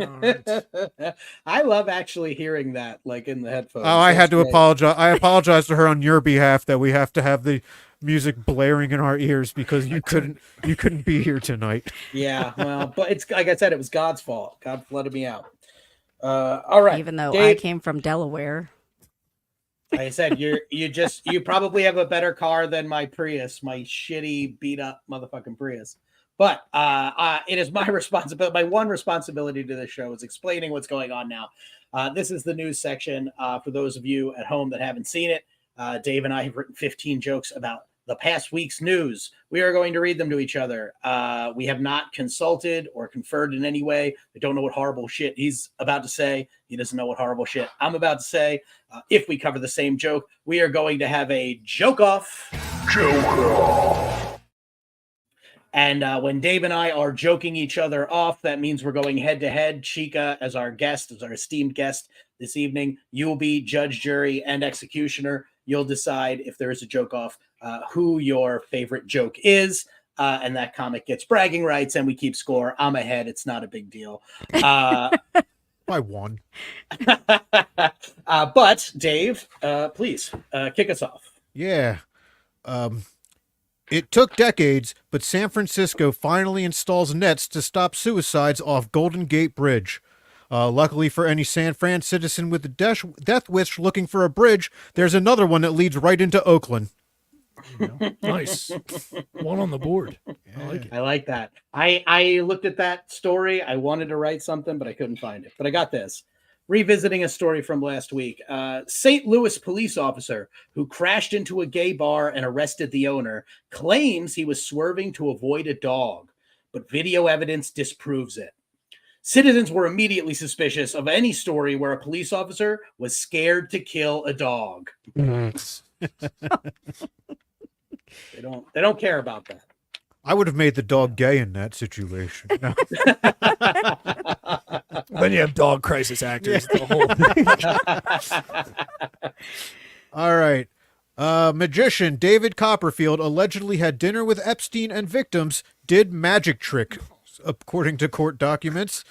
right. I love actually hearing that, like in the headphones. Oh, I had That's to great. apologize. I apologize to her on your behalf that we have to have the music blaring in our ears because you couldn't be here tonight. Yeah, well, but it's like I said, it was God's fault. God flooded me out. All right, Even though I Dave, came from Delaware. like I said, you probably have a better car than my Prius, my shitty beat up motherfucking Prius. But it is my responsibility. My one responsibility to this show is explaining what's going on now. This is the news section. For those of you at home that haven't seen it, Dave and I have written 15 jokes about the past week's news. We are going to read them to each other. We have not consulted or conferred in any way. I don't know what horrible shit he's about to say. He doesn't know what horrible shit I'm about to say. If we cover the same joke, we are going to have a joke off. And when Dave and I are joking each other off, that means we're going head to head. Chica, as our guest, as our esteemed guest this evening, you will be judge, jury, and executioner. You'll decide if there is a joke off, who your favorite joke is. And that comic gets bragging rights, and we keep score. I'm ahead. It's not a big deal. I won. But Dave, please kick us off. Yeah. It took decades, but San Francisco finally installs nets to stop suicides off Golden Gate Bridge. Luckily for any San Fran citizen with a death wish looking for a bridge, there's another one that leads right into Oakland. Nice. One on the board. I like it. I like that. I looked at that story. I wanted to write something, but I couldn't find it. But I got this. Revisiting a story from last week. St. Louis police officer who crashed into a gay bar and arrested the owner claims he was swerving to avoid a dog, but video evidence disproves it. Citizens were immediately suspicious of any story where a police officer was scared to kill a dog. They don't care about that. I would have made the dog gay in that situation. No. Then you have dog crisis actors. The whole thing. All right. Magician David Copperfield allegedly had dinner with Epstein and victims, did magic trick, according to court documents.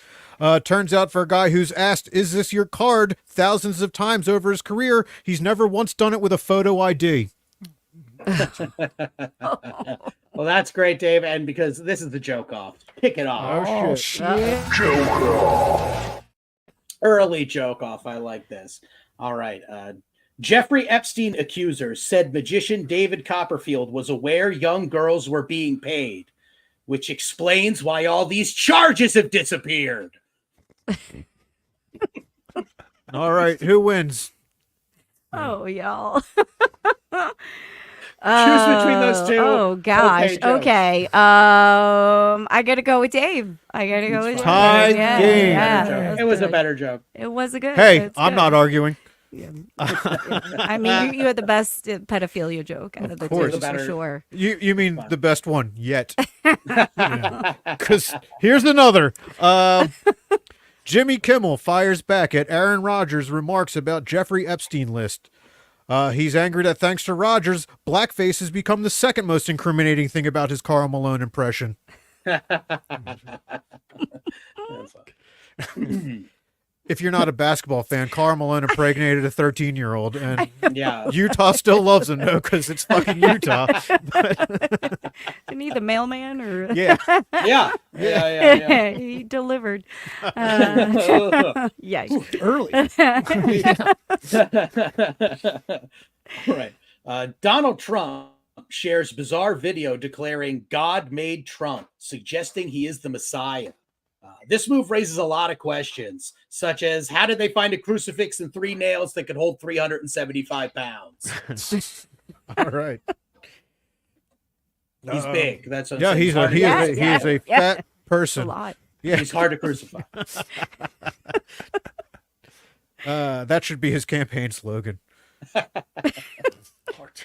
Turns out for a guy who's asked, "Is this your card?" thousands of times over his career, he's never once done it with a photo ID. Well, that's great, Dave. And because this is the joke off, kick it off. Oh, shit. Early joke off. I like this. All right. Jeffrey Epstein accuser said magician David Copperfield was aware young girls were being paid, which explains why all these charges have disappeared. All right. Who wins? Oh, y'all. Choose between those two. Oh gosh. Okay, Okay. I gotta go with Dave. I gotta go with Tied Dave. Yeah, game. yeah, Better joke. that's It was a good. better joke. It was a good. Hey, it's I'm good. not arguing. Yeah. I mean, you had the best pedophilia joke out of the course. two, Better- for sure. You mean the best one yet? Because here's another. Jimmy Kimmel fires back at Aaron Rodgers' remarks about Jeffrey Epstein list. He's angry that thanks to Rodgers, blackface has become the second most incriminating thing about his Karl Malone impression. If you're not a basketball fan, Karl Malone impregnated a 13-year-old, and Yeah. Utah still loves him, though, because it's fucking Utah. Didn't he the mailman or? Yeah. Yeah. Yeah. He delivered. Yeah. Early. Right. Donald Trump shares bizarre video declaring God made Trump, suggesting he is the Messiah. This move raises a lot of questions, such as how did they find a crucifix and 3 nails that could hold 375 pounds? All right. He's big. That's what I'm Yeah, saying. he is Yes, a yeah. fat A person. lot. Yeah. He's hard to crucify. That should be his campaign slogan. Hard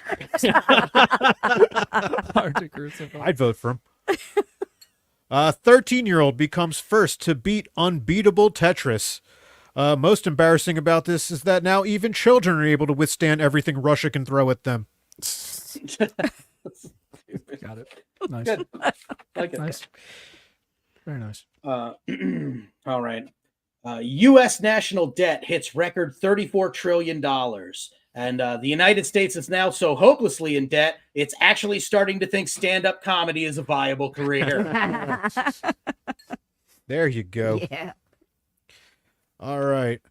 to crucify. I'd vote for him. 13-year-old becomes first to beat unbeatable Tetris. Most embarrassing about this is that now even children are able to withstand everything Russia can throw at them. Got it. Nice. Good. Like it. Nice. Very nice. All right. U.S. national debt hits record $34 trillion. And the United States is now so hopelessly in debt, it's actually starting to think stand-up comedy is a viable career. There you go. Yeah. All right.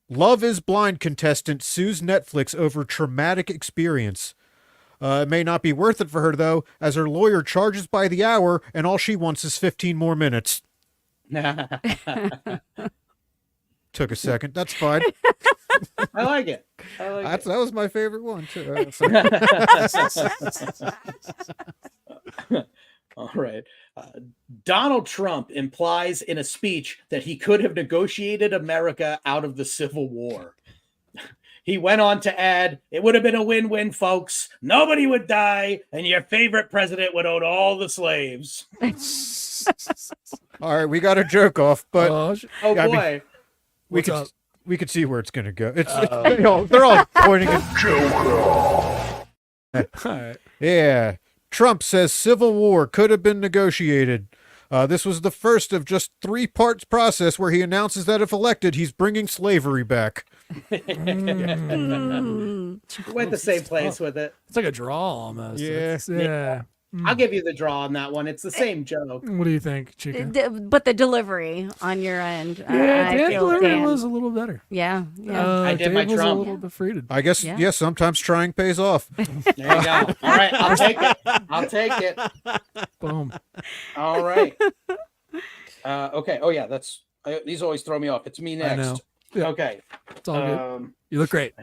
Love is Blind contestant sues Netflix over traumatic experience. It may not be worth it for her, though, as her lawyer charges by the hour, and all she wants is 15 more minutes. Took a second. That's fine. I like it. I That was my favorite one, too. All right. Donald Trump implies in a speech that he could have negotiated America out of the Civil War. He went on to add, "It would have been a win-win, folks. Nobody would die, and your favorite president would own all the slaves." All right, we got a joke off, but Oh I mean, boy. we What's could up? we could see where it's going to go. They're all pointing at All right. Yeah. Trump says Civil War could have been negotiated. This was the first of just 3 parts process where he announces that if elected, he's bringing slavery back. Went the same place with it. It's like a draw almost. Yeah. Yeah. I'll give you the draw on that one. It's the same joke. What do you think, Chica? But the delivery on your end, Yeah, I Dan feel delivery Dan- was a little better. yeah, yeah. I did my Dave was a Trump. little defeated. I guess, Yeah. yes, sometimes trying pays off. There you go. All right, I'll take it. I'll take it. Boom. All right. Okay. Oh yeah, these always throw me off. It's me I next. know. Yeah. Okay. It's all good. You look great.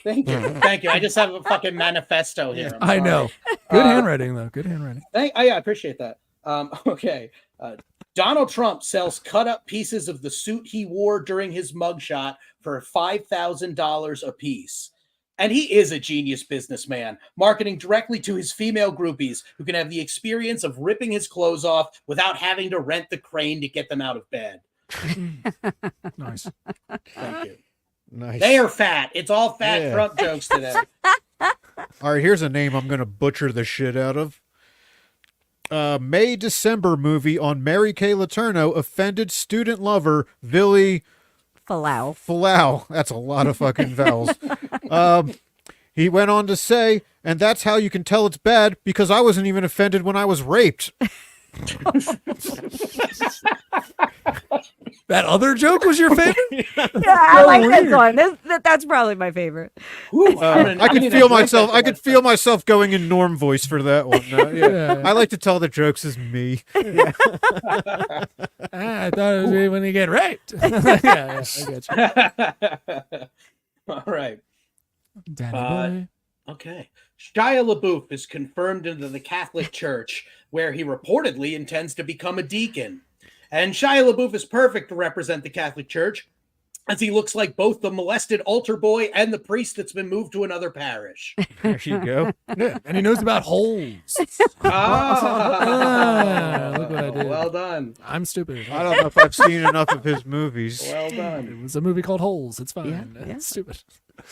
Thank you. Thank you. I just have a fucking manifesto here. I'm I sorry. know. Good handwriting, though. Good handwriting. Yeah, I appreciate that. Okay. Donald Trump sells cut up pieces of the suit he wore during his mugshot for $5,000 a piece. And he is a genius businessman, marketing directly to his female groupies who can have the experience of ripping his clothes off without having to rent the crane to get them out of bed. Nice. Thank you. Nice. They are fat. It's all fat Yeah. Trump jokes today. All right, here's a name I'm going to butcher the shit out of. May-December movie on Mary Kay Letourneau offended student lover Billy Falau. Falau. That's a lot of fucking vowels. He went on to say, and that's how you can tell it's bad because I wasn't even offended when I was raped. That other joke was your favorite? Yeah, I like this one. That's probably my favorite. Ooh, I could feel myself. I could feel myself going in Norm voice for that one. Yeah. I like to tell the jokes as me. I thought it was when you get raped. Yeah, I get you. All right. Danny boy. Okay. Shia LaBeouf is confirmed into the Catholic Church, where he reportedly intends to become a deacon. And Shia LaBeouf is perfect to represent the Catholic Church, as he looks like both the molested altar boy and the priest that's been moved to another parish. There you go. Yeah, and he knows about holes. Ah, look what I did. Well done. I'm stupid. I don't know if I've seen enough of his movies. Well It done. was a movie called Holes. It's fine. Yeah, It's yeah. stupid.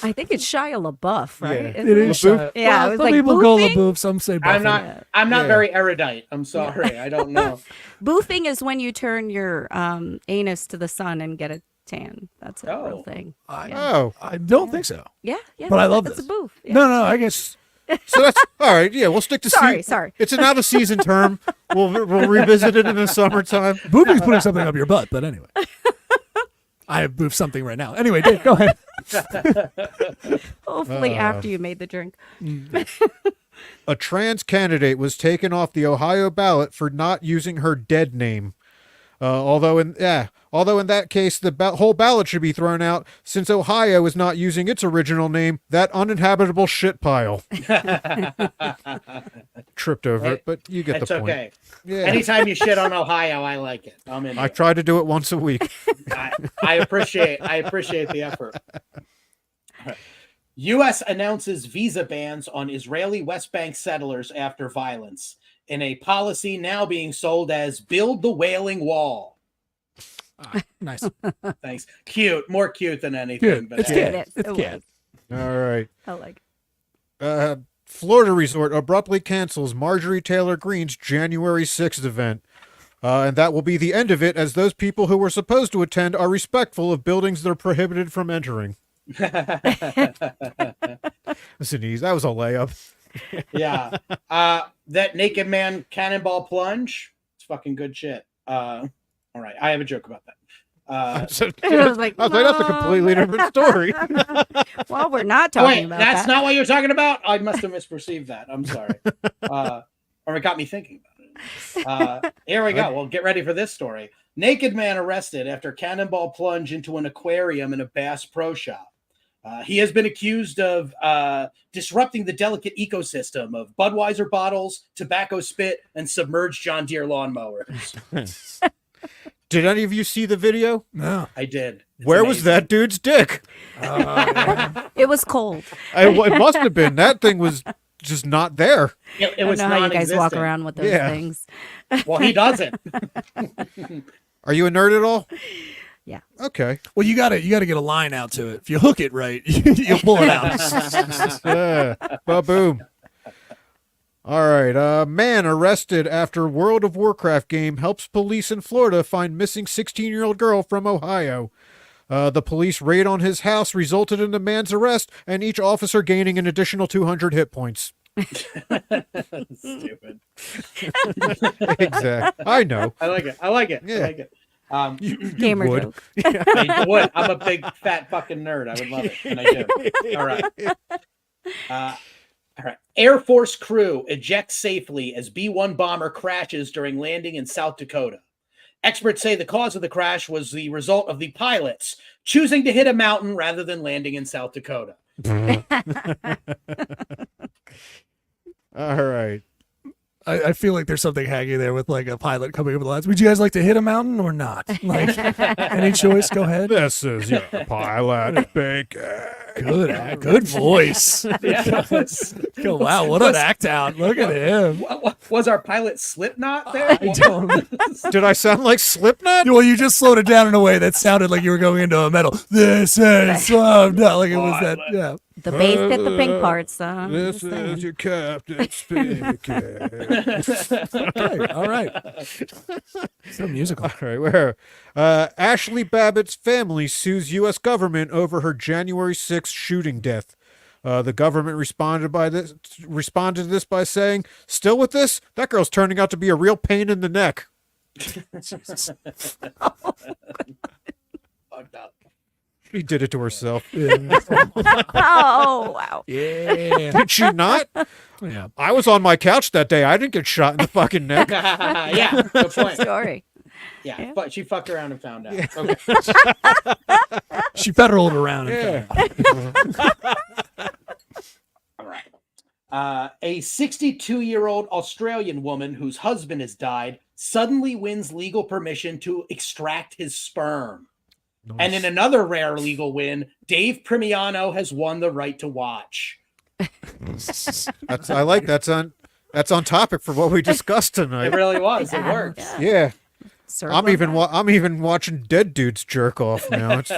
I think it's Shia LaBeouf, right? Yeah. Isn't It is. LaBeouf? Yeah, Well, it was some like people go boofing? LaBeouf, some say Buffy. I'm not Yeah. very erudite. I'm sorry. I don't know. Boofing is when you turn your anus to the sun and get a tan. That's a real Oh. thing. Oh, I don't think so. Yeah, yeah. But I love that's this. a boof. Yeah. No, I guess. so that's all right. Yeah, we'll stick to. Sorry. It's an out of season term. We'll revisit it in the summertime. Boofing's putting something up your butt, but anyway. I have boofed something right now. Anyway, Dave, go ahead. Hopefully after you made the drink. A trans candidate was taken off the Ohio ballot for not using her dead name. Although in that case, the whole ballot should be thrown out since Ohio is not using its original name, that uninhabitable shit pile. Tripped over it, but you get It's the point. okay. Yeah. Anytime you shit on Ohio, I like it. I'm in. I it. try to do it once a week. I appreciate the effort. U.S. announces visa bans on Israeli West Bank settlers after violence in a policy now being sold as "Build the Wailing Wall." Nice. Thanks. Cute, more cute than anything. Good. But It's hey. good. It It's was. good. All right. I like Florida resort abruptly cancels Marjorie Taylor Greene's January 6th event. And that will be the end of it, as those people who were supposed to attend are respectful of buildings they're prohibited from entering. Listen, Ease, that was a layup. Yeah. That naked man cannonball plunge. It's fucking good shit. All right. I have a joke about that. I was like, that's a completely different story. well, we're not talking Wait, about that's that. not what you're talking about? I must have misperceived that. I'm sorry. Or it got me thinking about it. Here we go. Well, get ready for this story. Naked man arrested after cannonball plunge into an aquarium in a Bass Pro Shop. He has been accused of disrupting the delicate ecosystem of Budweiser bottles, tobacco spit, and submerged John Deere lawnmowers. Did any of you see the video? No. I did. It's Where was amazing. that dude's dick? It was cold. It must have been. That thing was just not there. It I was don't know how you guys walk non-existent. around with those Yeah. things. Well, he doesn't. Are you a nerd at all? Yeah. Okay. Well, you gotta get a line out to it. If you hook it right, you'll pull it out. Yeah. Ba-boom. All right. Man arrested after World of Warcraft game helps police in Florida find missing 16-year-old girl from Ohio. The police raid on his house resulted in the man's arrest, and each officer gaining an additional 200 hit points. Stupid. Exactly. I know. I like it. I like it. Yeah. I like it. You Gamer would. joke. I would. I'm a big fat fucking nerd. I would love it, and I do. All right. All right. Air Force crew ejects safely as B-1 bomber crashes during landing in South Dakota. Experts say the cause of the crash was the result of the pilots choosing to hit a mountain rather than landing in South Dakota. All right. I feel like there's something hanging there with like a pilot coming over the lines. Would you guys like to hit a mountain or not? Like, any choice? Go ahead. This is your pilot bacon. Good voice. Yes. Oh, wow, what an act out! Look at him. What, was our pilot Slipknot there? I don't. Did I sound like Slipknot? Well, you just slowed it down in a way that sounded like you were going into a metal. This is not like it was that. Yeah. The bass hit the pink parts. I'm This just saying. is your Captain Spigot. Okay. All right. So musical. All right, where? Ashley Babbitt's family sues U.S. government over her January 6th shooting death. The government responded to this by saying, "Still with this? That girl's turning out to be a real pain in the neck." Jesus. Fucked up. She did it to herself. Yeah. Oh, wow. Yeah. Did she not? Yeah. I was on my couch that day. I didn't get shot in the fucking neck. Yeah, good point. Story. Yeah, but she fucked around and found out. Okay. She federaled around. Yeah. All right. A 62-year-old Australian woman whose husband has died suddenly wins legal permission to extract his sperm. And in another rare legal win, Dave Primiano has won the right to watch. I like that's on topic for what we discussed It tonight. really was. It works. Yeah. Circle I'm even back. I'm even watching dead dudes jerk off now. It's,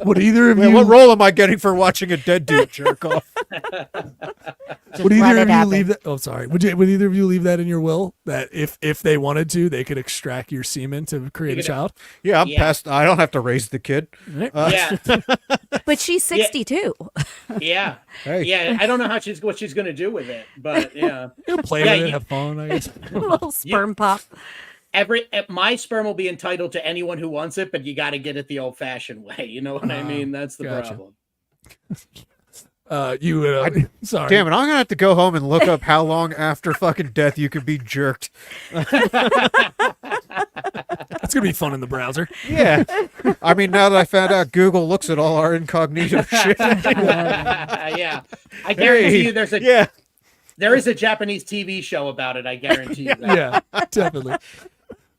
Would either of man, you? what role am I getting for watching a dead dude jerk off? Just Would let either it of you happen. leave that? Oh, sorry. Would either of you leave that in your will? That if they wanted to, they could extract your semen to create a You could- child. Yeah, I'm Yeah. past. I don't have to raise the kid. Right? Yeah. But she's 62. Yeah. Hey. Yeah. I don't know what she's going to do with it, but yeah. You'll play Yeah, with it, you- have fun. I guess. A little sperm pop. My sperm will be entitled to anyone who wants it, but you got to get it the old-fashioned way. You know what I mean? That's the Gotcha. problem. You sorry. Damn it! I'm gonna have to go home and look up how long after fucking death you could be jerked. It's gonna be fun in the browser. Yeah. I mean, now that I found out Google looks at all our incognito shit. Yeah. I guarantee you Yeah. there is a Japanese TV show about it. I guarantee you that. Yeah, definitely.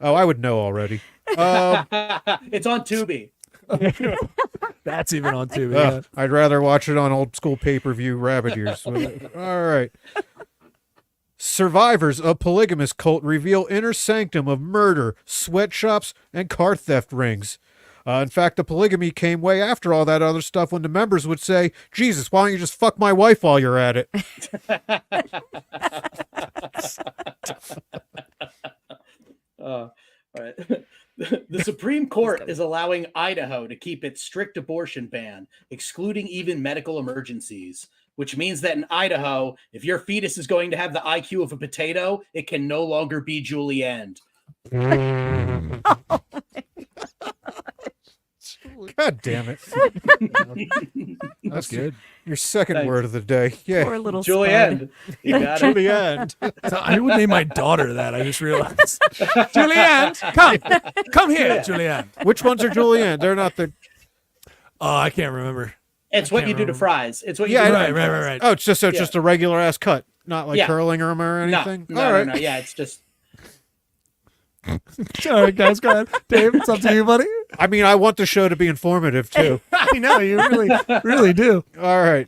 Oh, I would know already. It's on Tubi. That's even on TV. Yeah. I'd rather watch it on old school pay-per-view rabbit ears. All right. Survivors of polygamous cult reveal inner sanctum of murder, sweatshops, and car theft rings. In fact, the polygamy came way after all that other stuff when the members would say, "Jesus, why don't you just fuck my wife while you're at it?" The Supreme Court is allowing Idaho to keep its strict abortion ban, excluding even medical emergencies, which means that in Idaho, if your fetus is going to have the IQ of a potato, it can no longer be Julianne. God damn it. That's good. Your second Thanks. word of the day. Yeah. Poor little Julianne. You got it. Julianne. So I would name my daughter that. I just realized. Julianne, come here, Julianne. Which ones are Julianne? They're not the. Oh, I can't remember. It's what can't you do to remember. fries. It's what you Yeah, do to Right, fries. right. Oh, it's just Yeah. just a regular ass cut, not like Yeah. curling them or No, anything. no, All no, right. no. Yeah, it's just All right, guys, go ahead. Dave, it's up to you, buddy. I mean, I want the show to be informative too. I know you really do. All right.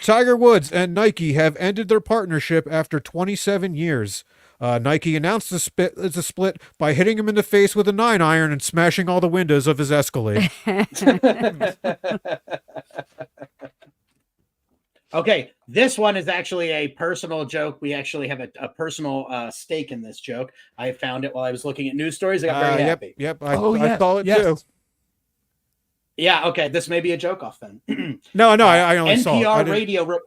Tiger Woods and Nike have ended their partnership after 27 years. Nike announced the split by hitting him in the face with a 9-iron and smashing all the windows of his Escalade. okay. This one is actually a personal joke. We actually have a personal stake in this joke. I found it while I was looking at news stories. I got very Yep, happy. yep. I yeah, saw it yes. too. Yeah. Okay. This may be a joke off then. No, I only saw it. I NPR didn't- radio.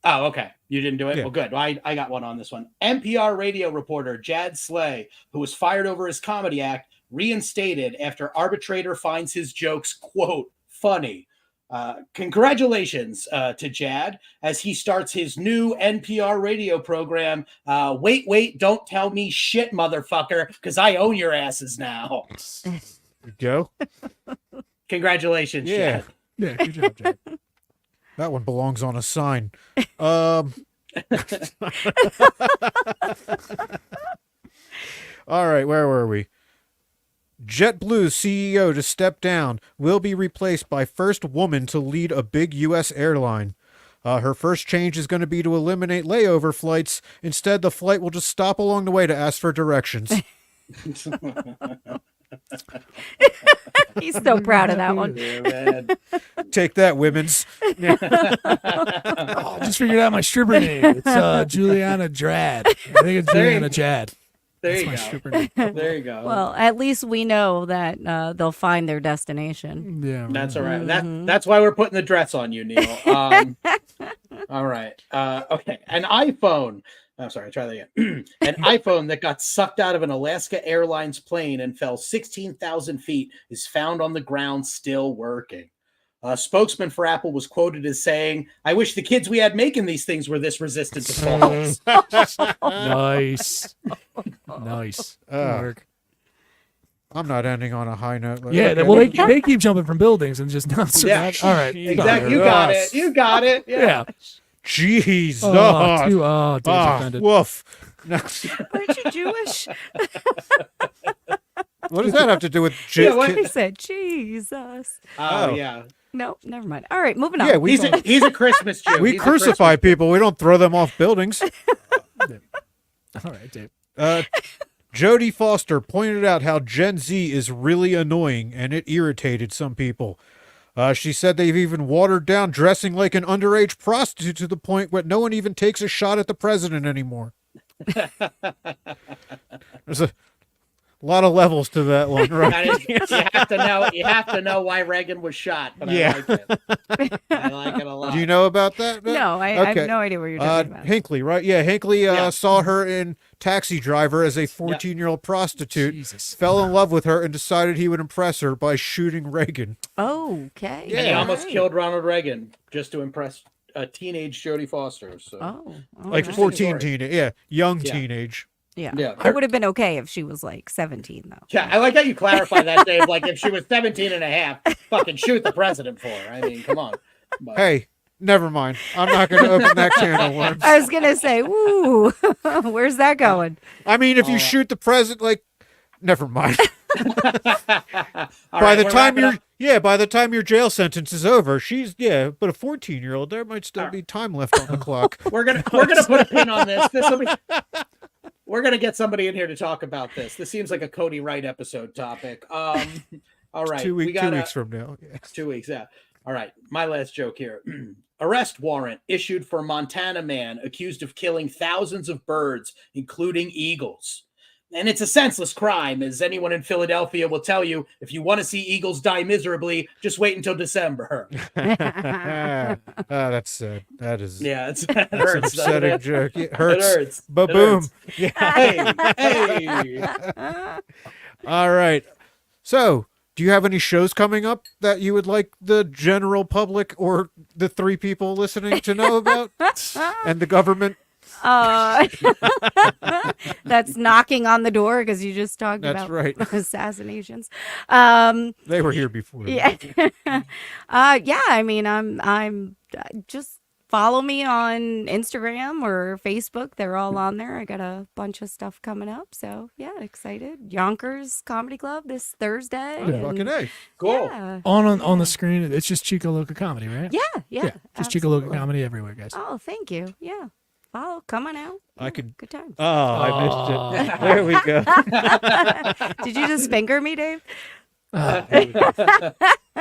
Oh, okay. You didn't do it? Yeah. Well, good. Well, I got one on this one. NPR radio reporter Jad Slay, who was fired over his comedy act, reinstated after arbitrator finds his jokes, quote, funny. Congratulations to Jad as he starts his new NPR radio program. Wait, don't tell me shit, motherfucker, because I own your asses now. There you go. Congratulations, Yeah. Jad. Yeah, good job, Jack. That one belongs on a sign. All right, where were we? JetBlue's CEO to step down will be replaced by first woman to lead a big U.S. airline. Her first change is going to be to eliminate layover flights. Instead, the flight will just stop along the way to ask for directions. He's so proud of that one. Yeah, man. Take that, women's. Oh, I just figured out my stripper name. It's Juliana Drad. I think it's There you- Juliana Jad. There That's you my go. stripper name. There you go. Well, at least we know that they'll find their destination. Yeah, That's all right. Mhm. That's why we're putting the dress on you, Neil. All right. Okay. An iPhone. I'm sorry. Try that again. An iPhone that got sucked out of an Alaska Airlines plane and fell 16,000 feet is found on the ground still working. A spokesman for Apple was quoted as saying, "I wish the kids we had making these things were this resistant to falls." Nice. Nice. Good work. I'm not ending on a high note. Yeah, Okay. well, they keep jumping from buildings and just not Yeah. All right. Exactly. You got it. You got it. Yeah. Jeez. Dave's offended. Woof. No. Aren't you Jewish? What does that have to do with Yeah, what- He said, Jesus. Oh, yeah. No, never mind. All right, moving on. Yeah, we He's a Christmas Jew. we He's a crucify Christmas people. We don't throw them off buildings. All right, Dave. Jodie Foster pointed out how Gen Z is really annoying, and it irritated some people. She said they've even watered down dressing like an underage prostitute to the point where no one even takes a shot at the president anymore. There's a lot of levels to that one, right? That is, you have to know why Reagan was shot, but Yeah. I like it. I like it a lot. Do you know about that? No, I have no idea what you're talking about. Hinckley, right? Yeah, Hinckley Yeah. saw her in Taxi Driver as a 14-year-old prostitute, Jesus. fell in love with her, and decided he would impress her by shooting Reagan. Okay. And he Yeah. almost Alright. killed Ronald Reagan just to impress a teenage Jodie Foster. So Oh, all Like right. 14 story. teenage, yeah, young Yeah. teenage. Yeah. Yeah. It would have been okay if she was like 17, though. yeah, I like how you clarify that, Dave. Like if she was 17 and a half, fucking shoot the president for her. I mean, come on. But, Hey, never mind. I'm not going to open that can of worms. I was going to say, woo, where's that going? I mean, if you All right. shoot the president, like, never mind. all By right, the we're time wrapping up. by the time your jail sentence is over, but a 14-year-old, there might still be time left on the clock. We're gonna put a pin on this. We're gonna get somebody in here to talk about this. This seems like a Cody Wright episode topic. All right, Two we got 2 weeks from now. Yeah. 2 weeks. Yeah. All right. My last joke here. Arrest warrant issued for Montana man accused of killing thousands of birds, including eagles. And it's a senseless crime, as anyone in Philadelphia will tell you. If you want to see eagles die miserably, just wait until December. That's sad. That is. Yeah, it That's an hurts. doesn't upsetting it? joke. It hurts. It hurts. But It boom. hurts. Yeah. Hey. All right. So, do you have any shows coming up that you would like the general public or the 3 people listening to know about? And the government? That's knocking on the door because you just talked That's about right. assassinations. They were here before. Yeah. Yeah, I mean, I'm just follow me on Instagram or Facebook. They're all on there. I got a bunch of stuff coming up. So, yeah, excited. Yonkers Comedy Club this Thursday. Oh, fucking A. Cool. Yeah. On the screen, it's just Chica Loca Comedy, right? Yeah. Just Chica Loca absolutely. Comedy everywhere, guys. Oh, thank you. Yeah. Follow, come on out. I Yeah, could- Good time. Oh, I missed it. There we go. Did you just finger me, Dave?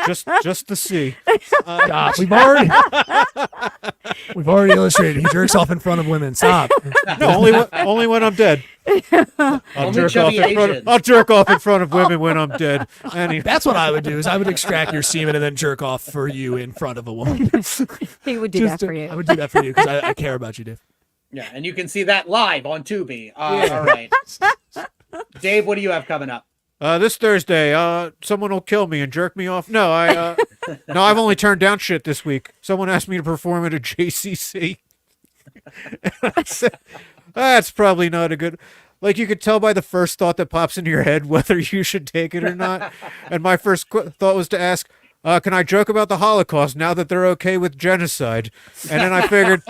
Just to see. Stop. We've already illustrated. He jerks off in front of women. Stop. No, only when I'm dead. I'll Only jerk off chubby in front of, Asians. I'll jerk off in front of women when I'm dead. That's what I would do. Is I would extract your semen and then jerk off for you in front of a woman. He would do that for you. I would do that for you because I care about you, Dave. Yeah, and you can see that live on Tubi. All right. Dave, what do you have coming up? This Thursday, someone will kill me and jerk me off. No, no, I've only turned down shit this week. Someone asked me to perform at a JCC. I said, that's probably not a good. Like, you could tell by the first thought that pops into your head whether you should take it or not. And my first thought was to ask, can I joke about the Holocaust now that they're okay with genocide? And then I figured,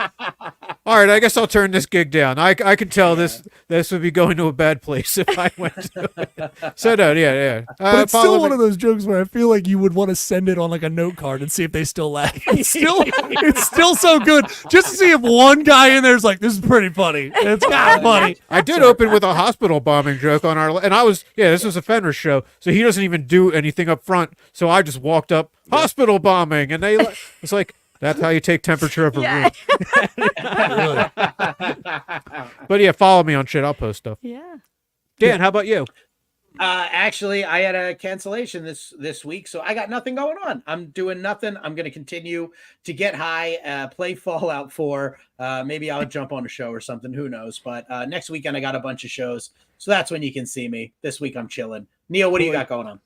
all right, I guess I'll turn this gig down. I can tell this would be going to a bad place if I went to it. So, no, yeah. But it's follow still me- one of those jokes where I feel like you would want to send it on like a note card and see if they still laugh. It's still so good. Just to see if one guy in there's like, this is pretty funny. It's kind of funny. I did open with a hospital bombing joke on our, and I was, this was a Fenris show, so he doesn't even do anything up front. So I just walked up, hospital bombing, and it's like, that's how you take temperature of a room. Really. But yeah, follow me on shit. I'll post stuff. Yeah. Dan, how about you? Actually, I had a cancellation this week, so I got nothing going on. I'm doing nothing. I'm going to continue to get high, play Fallout 4. Maybe I'll jump on a show or something. Who knows? But next weekend, I got a bunch of shows, so that's when you can see me. This week, I'm chilling. Neil, what do you got going on?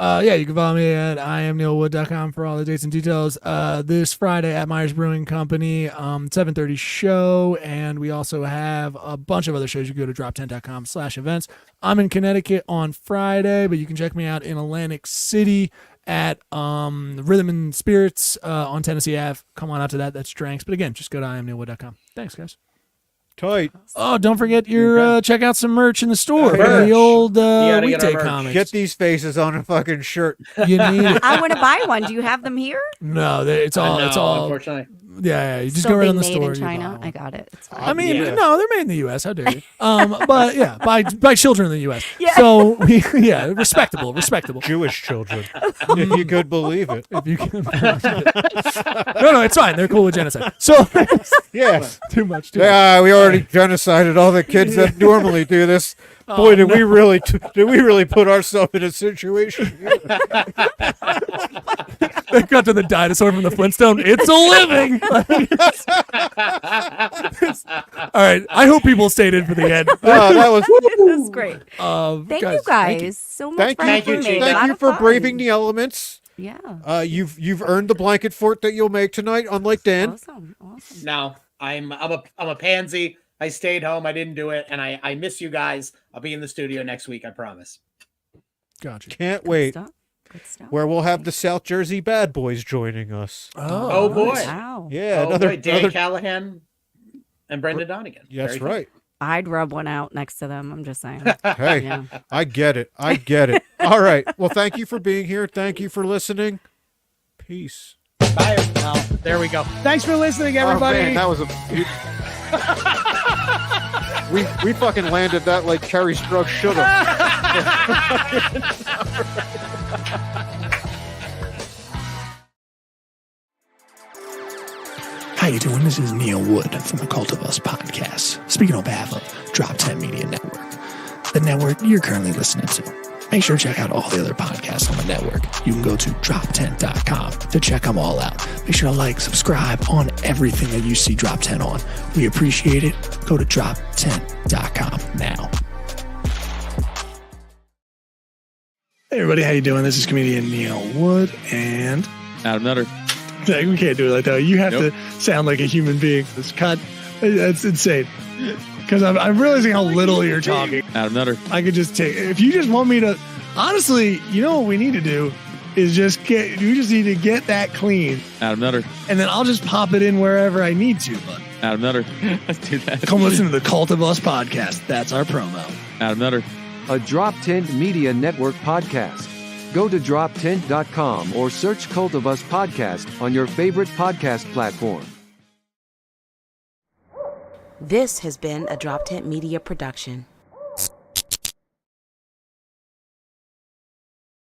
Yeah, you can follow me at IamNeilWood.com for all the dates and details. This Friday at Myers Brewing Company, 7:30 show, and we also have a bunch of other shows. You can go to drop10.com/events. I'm in Connecticut on Friday, but you can check me out in Atlantic City at Rhythm and Spirits on Tennessee Ave. Come on out to that. That's drinks. But again, just go to IamNeilWood.com. Thanks, guys. Tight. Oh, don't forget your check out some merch in the store. Merch. The old gotta get Weekday our merch. Comics. Get these faces on a fucking shirt. You need it. I want to buy one. Do you have them here? No, it's all. No, It's all. unfortunately. Yeah, you just Still go right being on the made store. in and you buy China. one. I got it. It's fine. I mean, Yeah. no, they're made in the U.S. How dare you? But yeah, by children in the U.S. Yeah. So respectable. Jewish children, if you could believe it. If you can. No, it's fine. They're cool with genocide. So Yeah. too much. Yeah, we already genocided all the kids that normally do this. Boy, did we really put ourselves in a situation? They got to the dinosaur from the Flintstone. It's a living. All right. I hope people stayed in for the end. That was. That's great. Thank you guys so much Thank for you. having me. A Thank lot you of for fun. braving the elements. Yeah. You've earned the blanket fort that you'll make tonight, unlike Dan. Awesome. No, I'm a pansy. I stayed home. I didn't do it, and I miss you guys. I'll be in the studio next week. I promise. Gotcha. Can't wait. Good stuff. Where we'll have the South Jersey Bad Boys joining us. Oh, boy. Wow. Yeah, Oh, boy, Dan Callahan and Brendan Donegan. That's Very good. right. I'd rub one out next to them. I'm just saying. Hey, Yeah. I get it. All right. Well, thank you for being here. Thank you for listening. Peace. Bye. Oh, there we go. Thanks for listening, everybody. Oh, man, that was a. we fucking landed that like Kerry Strug should have. How you doing? This is Neil Wood from the Cult of Us podcast, speaking on behalf of Drop 10 Media Network. the network you're currently listening to. Make sure to check out all the other podcasts on the network. You can go to drop10.com to check them all out. Make sure to like, subscribe on everything that you see Drop 10 on. We appreciate it. Go to drop10.com now. Hey everybody, how you doing? This is comedian Neil Wood and Adam Nutter. we can't do it like that. You have to sound like a human being. It's cut. That's insane. Because I'm realizing how little you're talking. Adam Nutter. I could just take, if you just want me to, honestly, you know what we need to do is you just need to get that clean. Adam Nutter. And then I'll just pop it in wherever I need to. But Adam Nutter. Let's do that. come listen to the Cult of Us podcast. That's our promo. Adam Nutter. A Drop 10 Media Network podcast. Go to drop10.com or search Cult of Us podcast on your favorite podcast platform. This has been a Drop Tent Media production.